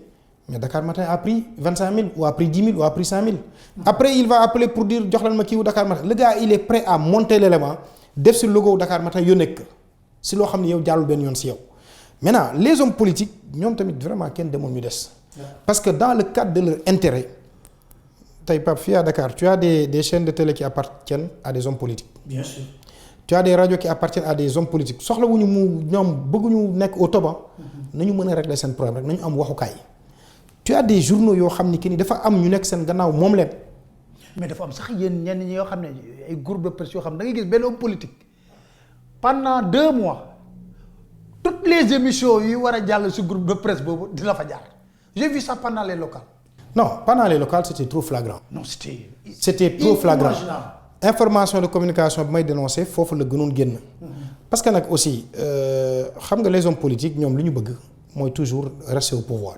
Mais Dakar Matin a pris 25 000 ou a pris 10 000 ou a pris 5 000. Après il va appeler pour dire jox leen ma kii wu Dakar Matin le gars il est prêt à monter l'élément def si logo Dakar Matin yónnee ko si loo xam ne yow jàllul benn yoon si yow. Maintenant les hommes politiques ñoom tamit vraiment kenn demul ñu des. parce que dans le cadre de leur intérêt tey Pape fii à Dakar tu as des chaînes de télé qui appartiennent à des hommes politiques. Bien sûr. Tu as des radios qui appartiennent à des hommes politiques soxlawuñu mu ñoom bëgguñu nekk au top nañu mën a régler seen problème rek nañu am waxukaay. Tu as des journaux yoo xam ni que ni dafa am ñu nekk seen gannaaw moom leen. mais dafa am sax yéen ñenn ñi yoo xam ne ay groupe de presse yoo xam ne da ngay gis benn homme politique pendant 2 mois toutes les émissions yi war a jàll si groupe de presse boobu dina fa jaar j'ai vu ça pendant les locales. Non, pendant les locales c'était trop flagrant. Non c'était trop flagrant. Information de communication bi may dénoncer foofu la gënoon génn. parce que nag aussi xam nga les hommes politiques ñoom lu ñu bëgg mooy toujours rester au pouvoir.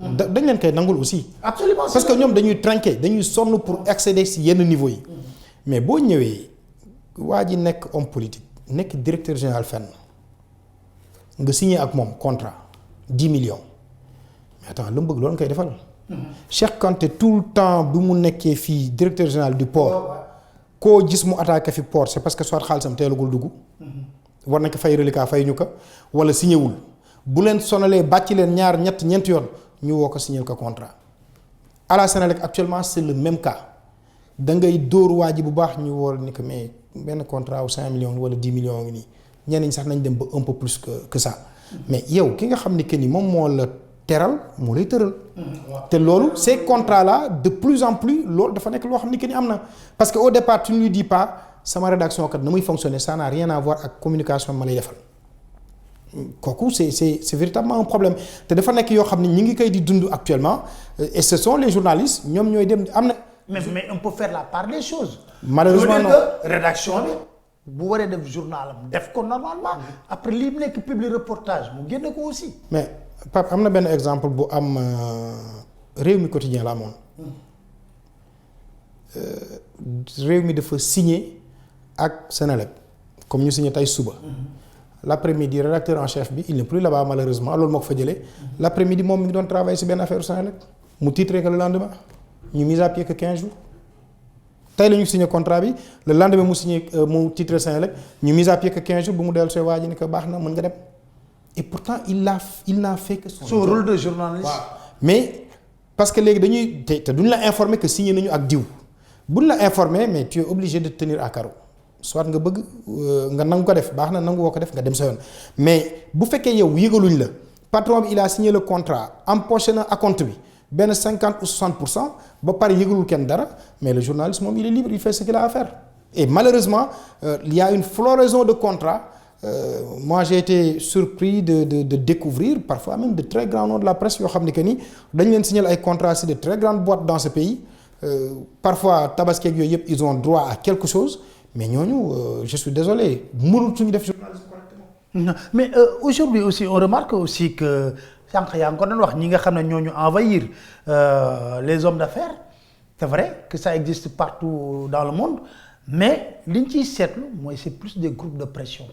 dañ leen koy nangul aussi. Absolument. parce que ñoom dañuy trinquer dañuy sonn pour accéder si yenn niveau yi. mais boo ñëwee waa ji nekk homme politique nekk directeur général fenn nga signé ak moom contrat 10 millions mais attends lu mu bëgg loolu nga koy defal. Cheikh Kanté tout le temps bi mu nekkee fii directeur général du port. koo gis mu attaqué fi port c'est parce que soit xaalisam teelagul dugg. war nañ ko fay reliquat fay ñu ko wala signé wul bu leen sonalee bàcc leen ñaar ñeenti yoon ñu woo ko signer ko contrat. à la Sénélec actuellement c'est le même cas da ngay dóor waa ji bu baax ñu woo ni que mais benn contrat wu 5 millions wala 10 millions ngi nii ñenn ñi sax nañ dem ba un peu plus que ça mais yow ki nga xam ni que ni moom moo la teral moo lay tëral. te loolu ces contrats là de plus en plus loolu dafa nekk loo xam ni que ni am na parce que au départ tu ne lui dis pas sama rédaction kat na muy fonctionner ça n'a rien à voir ak communication ma lay defal. kooku c'est véritablement un problème te dafa nekk yoo xam ne ñi ngi koy di dund actuellement et ce sont les journalistes ñoom ñooy dem am na. mais on peut faire la part des choses. malheureusement non que rédaction bi bu waree def journalam def ko normalement après li nekk public reportage mu génne ko aussi. mais Pape am na benn exemple bu am Rewmi quotidien la amoon Rewmi dafa signé ak Senelec comme ñu signé tey suba. L'après-midi rédacteur en chef bi il n'est plus là-bas malheureusement loolu moo ko fa jëlee l'après-midi moom mi ngi doon travailler ci benn affaire Senelec mu titré que le lendemain ñu mise à pied que 15 jours tey la ñu signé contrat bi le lendemain mu titré Senelec ñu mise à pied que 15 jours bu mu dellu see waa ji ni que baax na mën nga dem et pourtant il n'a fait que son rôle de journaliste. waaw mais parce que léegi dañuy te duñ la informer que signé nañu ak diw buñ la informer mais tu es obligé de tenir à carreau. soit nga bëgg nga nangu ko def baax na nangu woo ko def nga dem sa yoon mais bu fekkee yow yëgaluñ la patron bi il a signé le contrat empoché na acompte bi benn 50 ou 60% ba pare yëgalul kenn dara mais le journaliste moom il est libre il fait ce qu'il a à faire et malheureusement il y a une floraison de contrats moi j'ai été surpris de découvrir parfois même de très grands noms de la presse yoo xam ne que ni dañ leen signaler ay contrats ci de très grandes boîtes dans ce pays parfois tabaski ak yooyu yëpp ils ont droit à quelque chose. mais ñooñu je suis désolé mënatuñu def journalisme correctement. mais aujourd'hui aussi on remarque aussi que sànq yaa ngi ko doon wax ñi nga xam ne ñooñu envahir les hommes d'affaires c'est vrai que ça existe partout dans le monde mais li ñu ciy seetlu mooy c'est plus des groupes de pression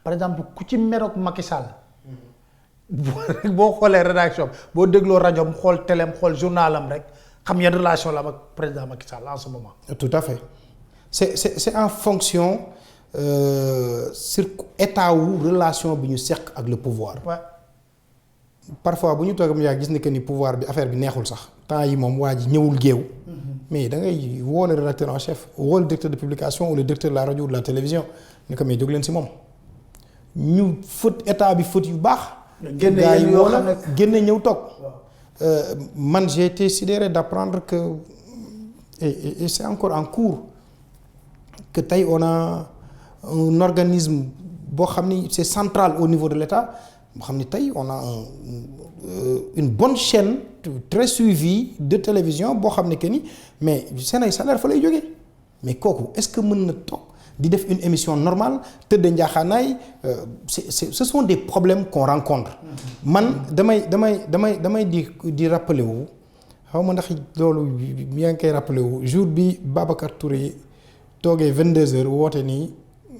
par exemple ku ci meroog Macky Sall boo xoolee rédaction boo dégloo rajoom xool téléem xool journalam rek xam yan relation la am ak président Macky Sall en ce moment. tout à fait. c'est en fonction sur état wu relation bi ñu seq ak le pouvoir. Ouais. parfois bu ñu toog yaa gis ni que ni pouvoir bi affaire bi neexul sax temps yi moom waa ji ñëwul géew. mais da ngay woo le rédacteur en chef woo le directeur de publication ou le directeur de la radio ou de la télévision ni ko mais jóg leen si moom ñu fët état bi fët yu baax. génne yéen yoo xam ne génne ñëw toog. man j'ai été sidéré d'apprendre que et c'est encore en cours. que tey on a un organisme boo xam ni c'est central au niveau de l'État boo xam ni tey on a une bonne chaîne très suivie de télévision boo xam ne que ni mais seen ay salaire fa lay jógee mais kooku est-ce que mën na toog di def une émission normale tëdd njaaxaanaay ce sont des problèmes qu'on rencontre man damay di rappeler wu xaw ma ndax loolu yaa ngi koy rappeler wu jour bi Babacar Touré toogee 22h woote nii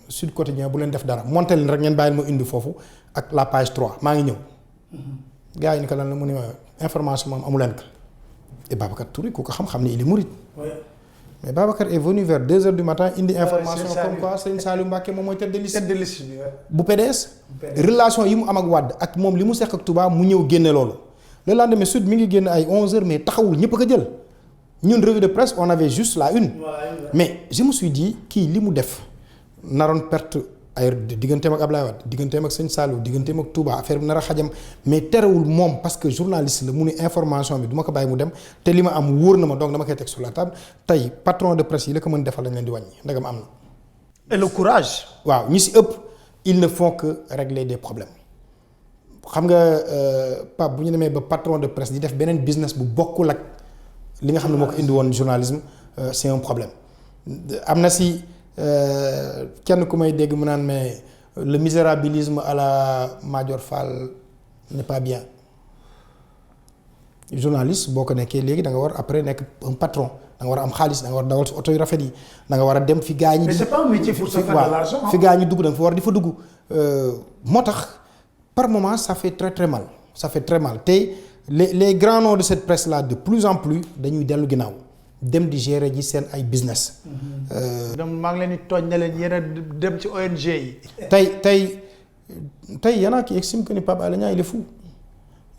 Sud Quotidien bu leen def dara monté leen rek ngeen bàyyil ma indi foofu ak la page 3 maa ngi ñëw. gars yi ni ko lan la mu ne ma information moom amu leen ko et Babacar Touré ku ko xam-xam ni il est mouride. mais Babacar est venu vers 2h du matin indi information comme quoi Serigne Saliou Mbacké moom mooy tête de liste. bi bu PDS. relation yi mu am ak Wade ak moom li mu seq ak Touba mu ñëw génne loolu. le lendemain Sud mi ngi génn ay 11h mais taxawul ñëpp a ko jël. ñun revue de presse on avait juste la une. mais je me suis dit kii li mu def naroon perte ay digganteem ak Ablaye Wade digganteem ak Sëñ Saliou digganteem ak Touba affaire bi nar a xajam mais terewul moom parce que journaliste la mu ne information bi du ma ko bàyyi mu dem te li ma am wóor na ma donc dama koy teg sur la table tey patron de presse yi la ko mën defal lañ leen di wàññi ndagam am na. et le courage. waaw ñi si ëpp ils ne font que régler des problèmes xam nga Pape bu ñu demee ba patron de presse di def beneen business bu bokkul ak. li nga xam ne moo ko indi woon journalisme c'est un problème am na si kenn ku may dégg mu naan mais le misérabilisme à la Madior Fall n'est pas bien journaliste boo ko nekkee léegi da nga war après nekk un patron da nga war a am xaalis da nga war a dawal si oto yu rafet yi da nga war a dem fi gaa ñi. mais c'est pas un métier pour se faire de l'argent. fi gaa ñi dugg da nga fa war di fa dugg moo tax par moment ça fait très très mal ça fait très mal te les grands noms de cette presse là de plus en plus dañuy dellu ginnaaw dem di gérer ji seen ay business. donc maa ngi leen di tooñ ne leen yéen a dem ci ONG yi. tey tey y en a qui estiment que ni Pape Alé Niang il est fou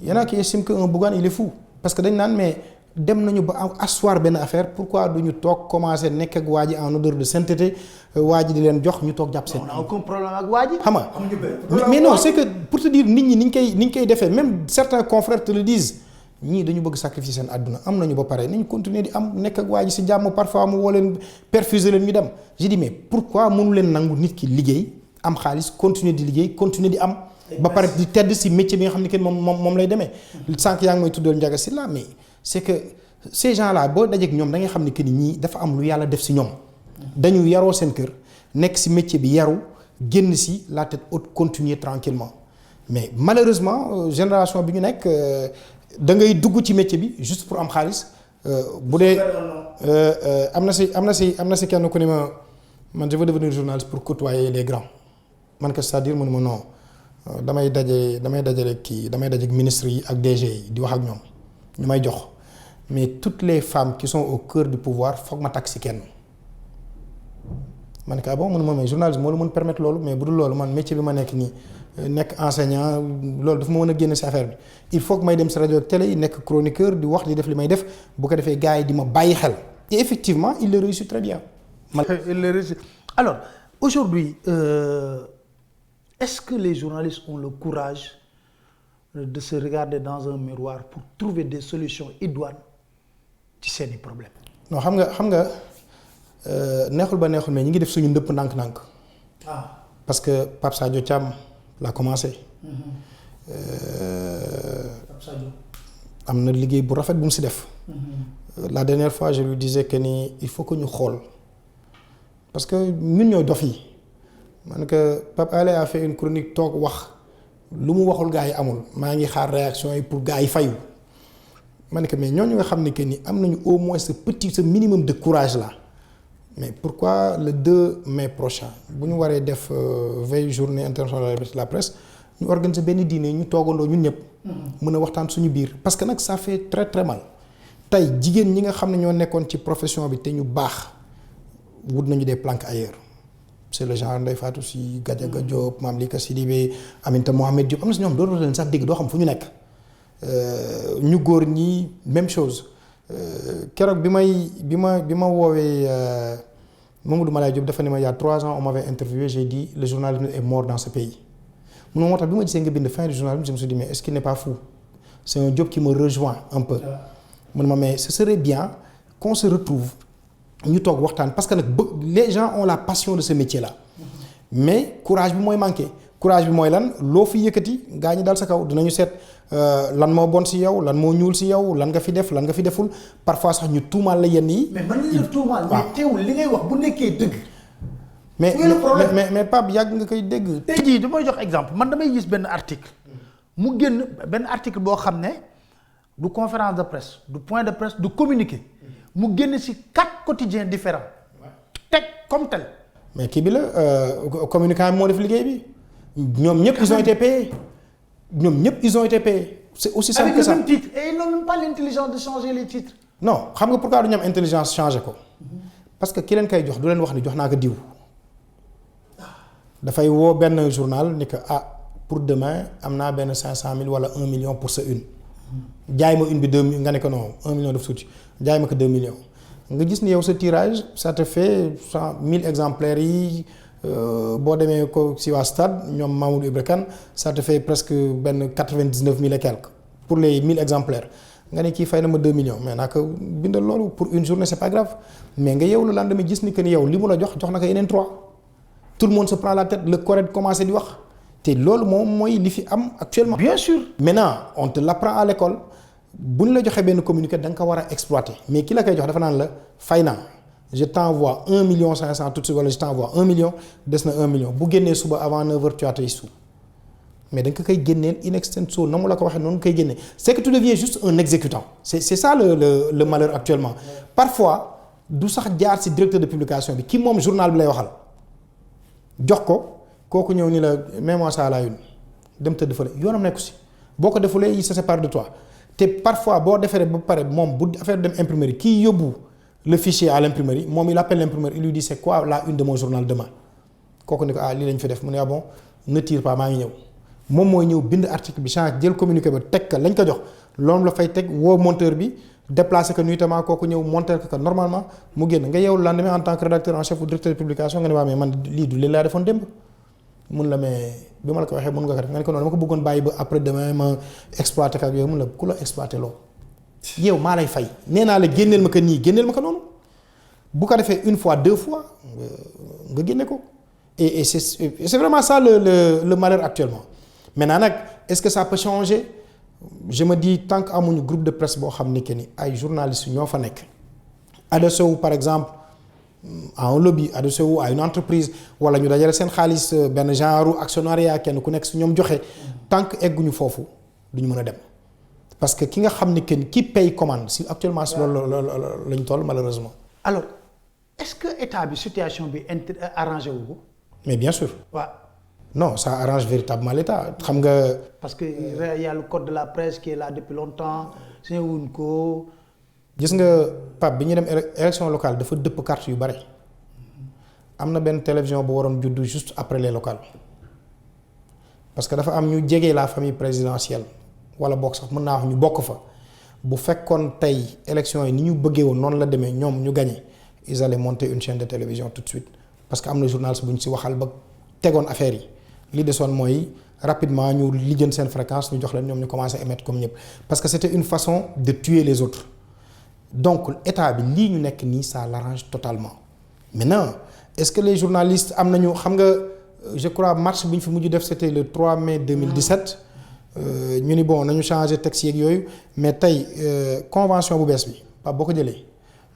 y en a qui estiment que un Bougane il est fou parce que dañ naan mais dem nañu ba asseoir benn affaire pourquoi du ñu toog commencer nekk ak waa ji en odeur de sainteté waa ji di leen jox ñu toog jàpp seen. on a aucun problème ak waa ji. xam nga mais non c'est que pour te dire nit ñi ni ñu koy defee même certains confrères te le disent ñii dañu bëgg sacrifier seen àdduna am nañu ba pare nañu continuer di am nekk ak waa ji si jàmm parfois mu woo leen perfuser leen ñu dem. je dis mais pourquoi mënu leen nangu nit ki liggéey am xaalis continuer di liggéey continuer di am. ba pare di tedd si métier bi nga xam ne kenn moom lay demee. sànq yaa ngi may tuddal Ndiaga Sylla mais c'est que ces gens là boo dajeek ñoom da ngay xam ne que ni ñii dafa am lu yàlla def si ñoom. dañu yaroo seen kër nekk si métier bi yaru génn si la tête haute continuer tranquillement mais malheureusement génération bi ñu nekk da ngay dugg ci métier bi juste pour am xaalis bu dee am na si kenn ku ne man je veux devenir journaliste pour côtoyer les grands man que c'est-à-dire man ma non damay daje ministres yi ak DG yi di wax ak ñoom ñu may jox mais toutes les femmes qui sont au cœur du pouvoir foog ma takk si kenn man ka bon man moom mais journalisme moo la mën permettre loolu mais bu dul loolu man métier bi ma nekk nii nekk enseignant loolu dafa ma mën a génne si affaire bi il faut que may dem si rajo ak télé yi nekk chroniqueur di wax di def li may def bu ko defee gars yi di ma bàyyi xel et effectivement il le réussit très bien. il le réussit alors aujourd'hui est-ce que les journalistes ont le courage de se regarder dans un miroir pour trouver des solutions idoines ci seeni problèmes. non xam nga neexul ba neexul mais ñi ngi def suñu ndëpp ndànk-ndànk. parce que Pape Sadio Thiam l'a commencé. Pape Sadio. am na liggéey bu rafet bu mu si def. la dernière fois je lui disais que ni il faut que ñu xool parce que ñun ñooy dof yi man que Pape Alé a fait une chronique toog wax lu mu waxul gars yi amul maa ngi xaar réaction yi pour gars yi fayu ma ne que mais ñooñu nga xam ne que ni am nañu au moins ce minimum de courage là mais pourquoi le 2 mai prochain bu ñu waree def veille journée internationale de la presse ñu organiser benn dîner ñu toogandoo ñun ñëpp. mën a waxtaan suñu biir parce que nag ça fait très très mal tey jigéen ñi nga xam ne ñoo nekkoon ci profession bi te ñu baax wut nañu des planques ailleurs c'est le genre Ndeye Fatou Sy Gadiaga Diop Mame Lika Sidibé Aminata Mohamed Diop am na si ñoom doo leen sax dégg doo xam fu ñu nekk ñu góor ñi même chose keroog bi ma woowee Mamadou Malaye Diop dafa ne ma il y a 3 ans on m'avait interviewé j'ai dit le journalisme est mort dans ce pays mun moo tax bi ma gisee nga bind fin du journalisme je me suis dit mais est-ce qu'il n'est pas fou c'est un job qui me rejoint un peu mun ma mais ce serait bien qu'on se retrouve ñu toog waxtaan parce que nag les gens ont la passion de ce métier là mais courage bi mooy manqué courage bi mooy lan loo fi yëkkati gaa ñi dal sa kaw dinañu seet lan moo bon si yow lan moo ñuul si yow lan nga fi def lan nga fi deful parfois sax ñu tuumaal la yenn yi. mais mën nañu la tuumaal. mais teewul li ngay wax bu nekkee dëgg. mais Pape yàgg nga koy dégg. tey jii damay jox exemple man damay gis benn article mu génn benn article boo xam ne du conférence de presse du point de presse du communiqué mu génn ci 4 quotidiens différents teg comme tel. mais kii bi la communicant moo def liggéey bi ñoom ñëpp ils ont été payés ñoom ñëpp ils ont été payés c'est aussi simple que ça avec le même titre et ils n'ont même pas l'intelligence de changer les titres. non xam nga pourquoi du ñu am intelligence changer ko parce que ki leen koy jox du leen wax ni jox naa ko diw dafay woo benn journal ni que pour demain am naa benn 500 000 wala 1 million pour sa une jaay ma une bi 2 millions nga ne ko non 1 million daf tuuti jaay ma ko 2 millions nga gis ni yow sa tirage ça te fait 1000 exemplaires yi boo demee ko si waa stade ñoom Mamadou Ibra Kane ça te fait presque benn 99 000 et quelques pour les 1000 exemplaires nga ne kii fay na ma 2 millions mais naa ko bindal loolu pour une journée c'est pas grave mais nga yow le lendemain gis ni que ni yow li mu la jox na ko yeneen 3 tout le monde se prend la tête le correct commencé di wax te loolu moom mooy li fi am actuellement. bien sûr maintenant on te l'apprend à l'école bu ñu la joxee benn communiqué da nga ko war a exploiter mais ki la koy jox dafa naan la fay naa je t'envoie 1 million 500 tout de suite wala je t'envoie 1 million des na 1 million bu génnee suba avant 9h tu as tes sous mais da nga ko koy génneel in extenso na mu la ko waxee noonu nga koy génnee c'est que tu deviens juste un exécutant c'est ça le malheur actuellement parfois du sax jaar ci directeur de publication bi ki moom journal bi lay waxal jox ko kooku ñëw ni la mets-moi ça à la une dem tëdd fële yoonam nekku ci boo ko defulee il se sépare de toi te parfois boo defaree ba pare moom bu affaire dem imprimerie kii yóbbu le fichier à l'imprimerie moom il appelle l'imprimeur il lui dit c'est quoi la une de mon journal demain kooku ni ko lii lañ fi def mu ne bon ne tire pas maa ngi ñëw moom mooy ñëw bind article bi change jël communiqué ba teg ka lañ ko jox loolu la fay teg woo monteur bi déplacé que nuitamment kooku ñëw monter que normalement mu génn nga yeewu lendemain en tant que rédacteur en chef ou directeur de publication nga ne waa mais man lii du lii laa defoon démb mun la mais bi ma la ko waxee mun nga ko def nga ne ko noonu dama ko bëggoon bàyyi ba après demain ma exploité ak yooyu mun la ku la exploité loo yow maa lay fay nee naa la génneel ma ko nii génneel ma ko noonu bu ko defee une fois 2 fois nga génne ko et c'est vraiment ça le malheur actuellement maintenant nag est-ce que ça peut changer je me dis tant que amuñu groupe de presse boo xam ni que ni ay journalistes ñoo fa nekk adossé wu par exemple à un lobby adossé wu à une entreprise wala ñu dajale seen xaalis benn genre actionnariat kenn ku nekk su ñoom joxe tant que egguñu foofu duñu mën a dem parce que ki nga xam ni que qui paye commande si actuellement si loolu lañ toll malheureusement. alors est-ce que état bi situation bi arrangé wu ko. mais bien sûr. waaw. non ça arrange véritablement l'État xam nga. parce que il y a le code de la presse qui est là depuis longtemps signé wuñ ko. gis nga Pape bi ñu dem élection locale dafa dëpp carte yu bare am na benn télévision bu waroon juddu juste après les locales parce que dafa am ñu jege la famille présidentielle wala bokk sax mën naa wax ñu bokk fa bu fekkoon tey élection yi ni ñu bëggee woon noonu la demee ñoom ñu gagné ils allaient monter une chaîne de télévision tout de suite parce que am na journaliste bu ñu si waxal ba tegoon affaire yi li desoon mooy rapidement ñu lijjën seen fréquence ñu jox leen ñoom ñu commencé émettre comme ñëpp parce que c'était une façon de tuer les autres donc état bi lii ñu nekk nii ça l'arrange totalement maintenant est-ce que les journalistes am nañu xam nga je crois marche bi ñu fi mujj def c'était le 3 mai 2017 ñu ni bon nañu changer texte yeeg yooyu mais tey convention bu bees bi Pape boo ko jëlee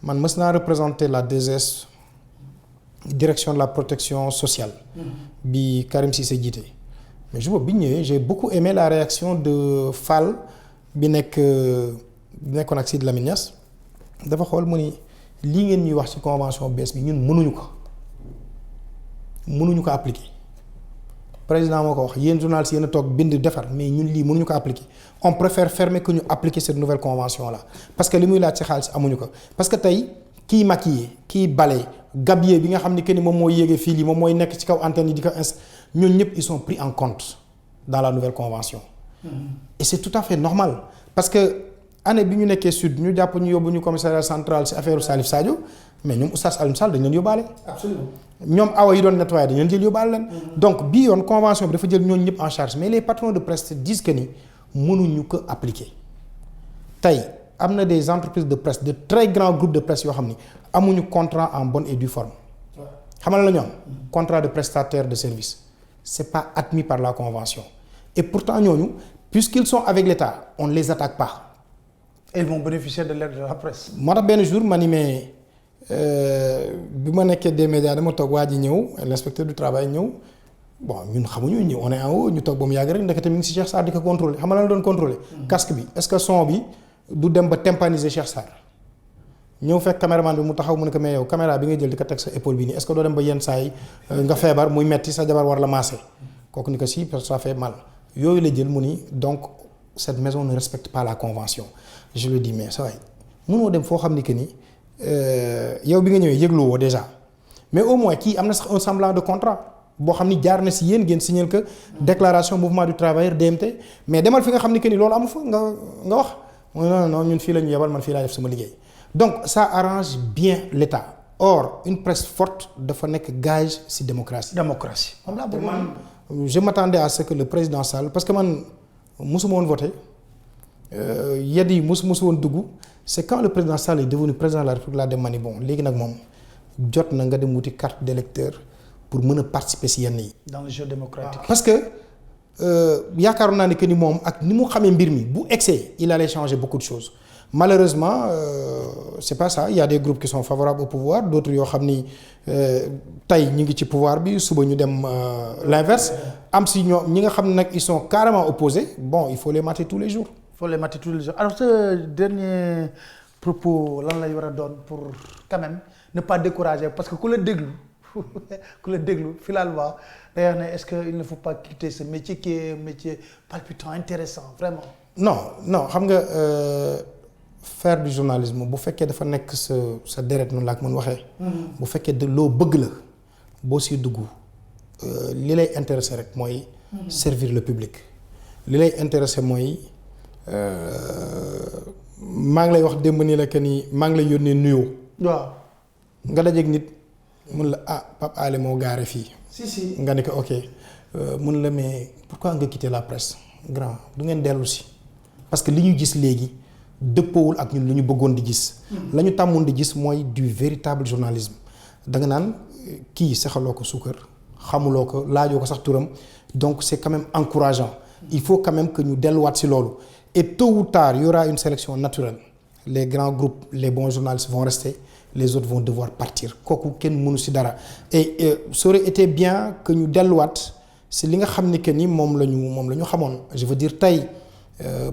man mës naa représenter la 2S direction de la protection sociale bi Karim Cissé jiite mais jour bi ñu ñëwee j'ai beaucoup aimé la réaction de Fall bi nekkoon ak Sidy Lamine Niass dafa xool mu ni lii ngeen ñuy wax ci convention bees bi ñun mënuñu ko appliquer président moo ko wax yéen journalistes yéen a toog bind defar mais ñun lii mënuñu ko appliquer on préfère fermer que ñu appliquer cette nouvelle convention là parce que li muy laaj ci xaalis amuñu ko parce que tey kii maquiller kii balayer gabier bi nga xam ni que ni moom mooy yéege fii lii moom mooy nekk ci kaw antenne yi di ko ñooñu ñëpp ils sont pris en compte dans la nouvelle convention et c'est tout à fait normal parce que année bi ñu nekkee sud ñu jàpp ñu yóbbu ñu commissariat central ci affaire Salif Sadio mais ñoom oustaz Alioune Sall dañ leen yóbbaale. absolument ñoom awa yi doon nettoyer dañ leen jël yóbbaale leen. donc bii yoon convention bi dafa jël ñooñu ñëpp en charge mais les patrons de presse disent que ni mënuñu ko appliquer tey am na des entreprises de presse de très grands groupes de presse yoo xam ni amuñu contrat en bonne et due forme. xamal la ñu am contrat de prestataire de service c'est pas admis par la convention et pourtant ñooñu puisqu'ils sont avec l'État on ne les attaque pas. ils vont bénéficier de l'aide de la presse. moo tax benn jour ma ni mais bi ma nekkee des médias dama toog waa ji ñëw l'inspecteur du travail ñëw bon ñun xamuñu ñu on est en haut ñu toog ba mu yàgg rek ndekete mi ngi si Cheikh Sarr di ko contrôler xam nga lan la doon contrôler. casque bi est-ce que son bi du dem ba tympaniser Cheikh Sarr ñëw fekk caméraman bi mu taxaw mu ne ko mais yow caméra bi ngay jël di ko teg sa épaule bi nii est-ce que doo dem ba yenn saa yi nga feebar muy metti sa jabar war la masser kooku ni ko si parce que ça fait mal yooyu la jël mu ni donc cette maison ne respecte pas la convention. je lui dis mais ça va mënoo dem foo xam ni que ni yow bi nga ñëwee yëgluwoo déjà mais au moins kii am na sax un semblant de contrat boo xam ni jaar na si yéen ngeen signer que déclaration mouvement du travailleur DMT mais demal fi nga xam ni que ni loolu amu fa nga wax non ñun fii la ñu yebal man fii laa def sama liggéey donc ça arrange bien l'État or une presse forte dafa nekk gage si démocratie. démocratie moom laa bëgg man je m'attendais à ce que le président Sall parce que man mosuma woon voter yedd yi mosu woon dugg c'est quand le président Sall est devenu président de la République laa dem ma ni bon léegi nag moom jot na nga dem wuti carte d'électeur pour mën a participer si yenn yi. dans le jeu démocratique. parce que yaakaaroon naa ne que ni moom ak ni mu xamee mbir mi bu excès il allait changer beaucoup de choses malheureusement c'est pas ça il y a des groupes qui sont favorables au pouvoir d'autres yoo xam ni tey ñu ngi ci pouvoir bi suba ñu dem l'inverse am si ñoom ñi nga xam ne nag ils sont carrément opposés bon il faut les mater tous les jours. faut les mater tous les jours alors ce dernier propos lan lay war a doon pour quand même ne pas décourager parce que ku la déglu finalement day wax ne est-ce que il ne faut pas quitter ce métier qui est un métier palpitant intéressant vraiment. non xam nga faire du journalisme bu fekkee dafa nekk sa deret noonu laa ko mën waxee. bu fekkee de loo bëgg la boo siy dugg li lay intéressé rek mooy servir le public li lay intéressé mooy maa ngi lay wax démb ni la que ni maa ngi lay yónnee nuyoo. waaw nga dajeeg nit mun la Pape Alé moo gaare fii. si nga ne ko ok mun la mais pourquoi nga quitté la presse grand du ngeen dellu si parce que li ñu gis léegi dëppoowul ak ñun lu ñu bëggoon di gis. la ñu tàmmoon di gis mooy du véritable journalisme da nga naan kii saxaloo ko suukar xamuloo ko laajoo ko sax turam donc c'est quand même encourageant. il faut quand même que ñu delluwaat si loolu et tôt ou tard il y aura une sélection naturelle les grands groupes les bons journalistes vont rester les autres vont devoir partir kooku kenn mënu si dara et ça aurait été bien que ñu delluwaat si li nga xam ni que ni moom la ñu xamoon je veux dire tey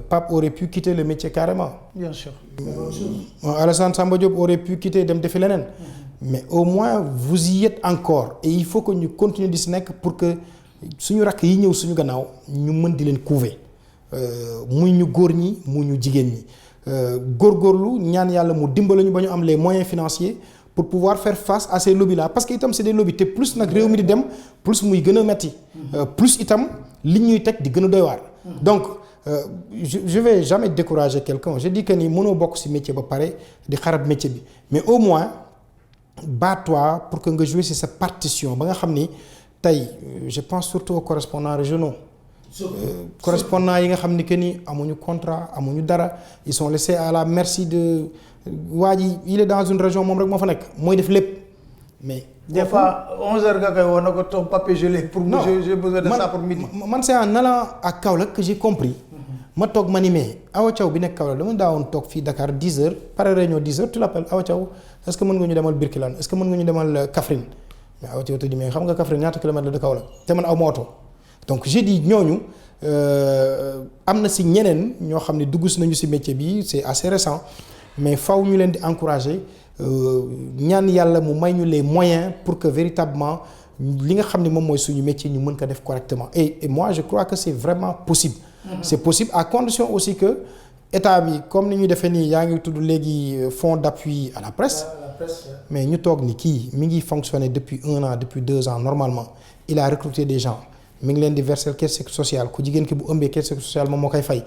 Pape aurait pu quitter le métier carrément. bien sûr. Alassane Samba Diop aurait pu quitter dem defi leneen. mais au moins vous y êtes encore et il faut que ñu continuer di si nekk pour que suñu rakk yi ñëw suñu gannaaw ñu mën di leen couver muy ñu góor ñi muy ñu jigéen ñi góorgóorlu ñaan yàlla mu dimbali ñu ba ñu am les moyens financiers pour pouvoir faire face à ces lobbies là parce que itam c'est des lobbies te plus nag réew mi di dem plus muy gën a metti plus itam li ñuy teg di gën a doy waar donc je vais jamais décourager quelqu'un je dis que ni mënoo bokk ci métier ba pare di xarab métier bi mais au moins bats-toi pour que nga jouer ci sa partition ba nga xam ni tey je pense surtout aux correspondants régionaux correspondants yi nga xam ni que ni amuñu contrat amuñu dara ils sont laissés à la merci de waa ji il est dans une région moom rek moo fa nekk mooy def lépp mais des fois 11h nga koy woo na ko ton papier gelé pour non j'ai besoin de ça pour midi. man c'est en allant à Kaolack que j'ai compris ma toog ma ni mais Awa Thiaw bi nekk Kaolack dama daawoon toog fii Dakar 10h pare réunion 10h tu l'appelles Awa Thiaw est-ce que mën nga ñu demal Birkelane est-ce que mën nga ñu demal Kaffrine mais Awa Thiaw te di mais xam nga Kaffrine ñaata kilomètres la de Kaolack te man aw ma oto donc j'ai dit ñooñu am na si ñeneen ñoo xam ne dugg si nañu si métier bi c'est assez récent mais faw ñu leen di encourager ñaan yàlla mu may ñu les moyens pour que véritablement li nga xam ne moom mooy suñu métier ñu mën ko def correctement et moi je crois que c'est vraiment possible. C'est possible à condition aussi que état bi comme ni ñuy defee nii yaa ngi tudd léegi fonds d'appui à la presse. mais ñu toog ni kii mi ngi fonctionner depuis 1 an depuis 2 ans normalement il a recruté des gens mi ngi leen di verser caisse sociale ku jigéen ki bu ëmbee caisse sociale moom moo koy fay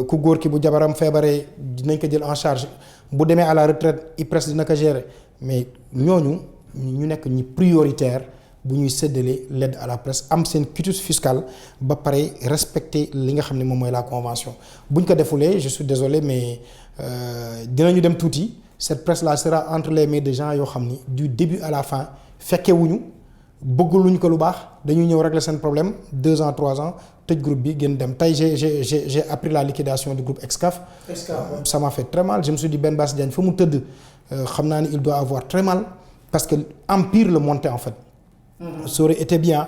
ku góor ki bu jabaram feebaree dinañ ko jël en charge bu demee à la retraite IPRES dina ko gérer mais ñooñu ñu nekk ñi prioritaire bu ñuy séddale l'aide à la presse am seen quitus fiscal ba pare respecter li nga xam ne moom mooy la convention buñ ko defulee je suis désolé mais dinañu dem tuuti cette presse là sera entre les mains de gens yoo xam ni du début à la fin fekkewuñu bëgguluñ ko lu baax dañuy ñëw régler seen problème 2 ans 3 ans tëj groupe bi gën dem tey j'ai appris la liquidation du groupe Excaf. Ça m'a fait très mal je me suis dit Ben Bass Diagne fa mu tëdd xam naa ni il doit avoir très mal parce que empire le montait en fait. Ça aurait été bien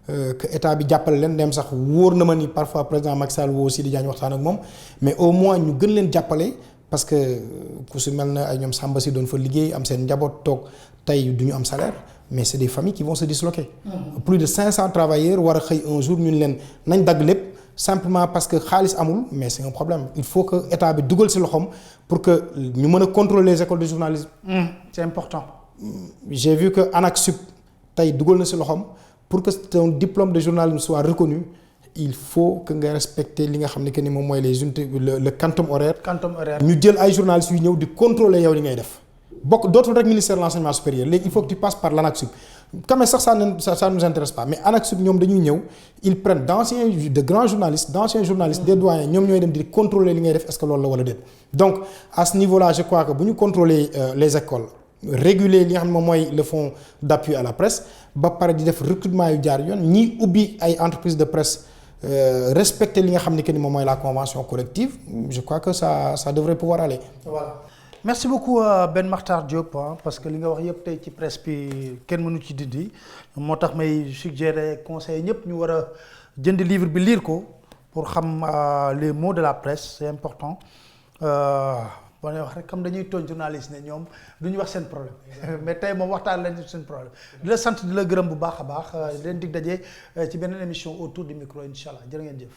que état bi jàppale leen dem sax wóor na ma ni parfois président Macky Sall woo Sidi Diagne waxtaan ak moom mais au moins ñu gën leen jàppale parce que ku si mel na ay ñoom Samba si doon fa liggéey am seen njaboot toog tey du ñu am salaire mais c'est des familles qui vont se disloquer. Plus de 500 travailleurs war a xëy un jour ñu leen nañ dagg lépp simplement parce que xaalis amul mais c'est un problème il faut que état bi dugal si loxoom pour que ñu mën a contrôler les écoles de journalisme. C'est important. J'ai vu que ANAQ-Sup tey dugal na si loxoom pour que ton diplôme de journalisme soit reconnu il faut que nga respecter li nga xam ne que ni moom mooy les unités le quantum horaire. ñu jël ay journalistes yu ñëw di contrôler yow li ngay def. bokk dootul rek ministère de l'enseignement supérieur léegi il faut que tu passes par l'ANAQ-Sup quand même sax ça nous intéresse pas mais ANAQ-Sup ñoom dañuy ñëw ils prennent de grands journalistes d'anciens journalistes des doyens ñoom ñooy dem di contrôler li ngay def est-ce que loolu la wala déet donc à ce niveau là je crois que bu ñu contrôler les écoles réguler li nga xam ne moom mooy le fonds d'appui à la presse ba pare di def recrutement yu jaar yoon ñiy ubbi ay entreprises de presse respecter li nga xam ne que ni moom mooy la convention collective je crois que ça devrait pouvoir aller. Voilà. Merci beaucoup Ben Makhtar Diop parce que li nga wax yëpp tey ci presse bi kenn mënu ci dindi moo tax may suggérer conseil ñëpp ñu war a jënd livre bi lire ko pour xam les mots de la presse c'est important boo wax rek comme dañuy tooñ journaliste ne ñoom du ñu wax seen problème mais tey moom waxtaan lañ seen problème di la sant di la gërëm bu baax a baax di leen dig daje ci beneen émission autour du micro incha allah jërë ngeen jëf.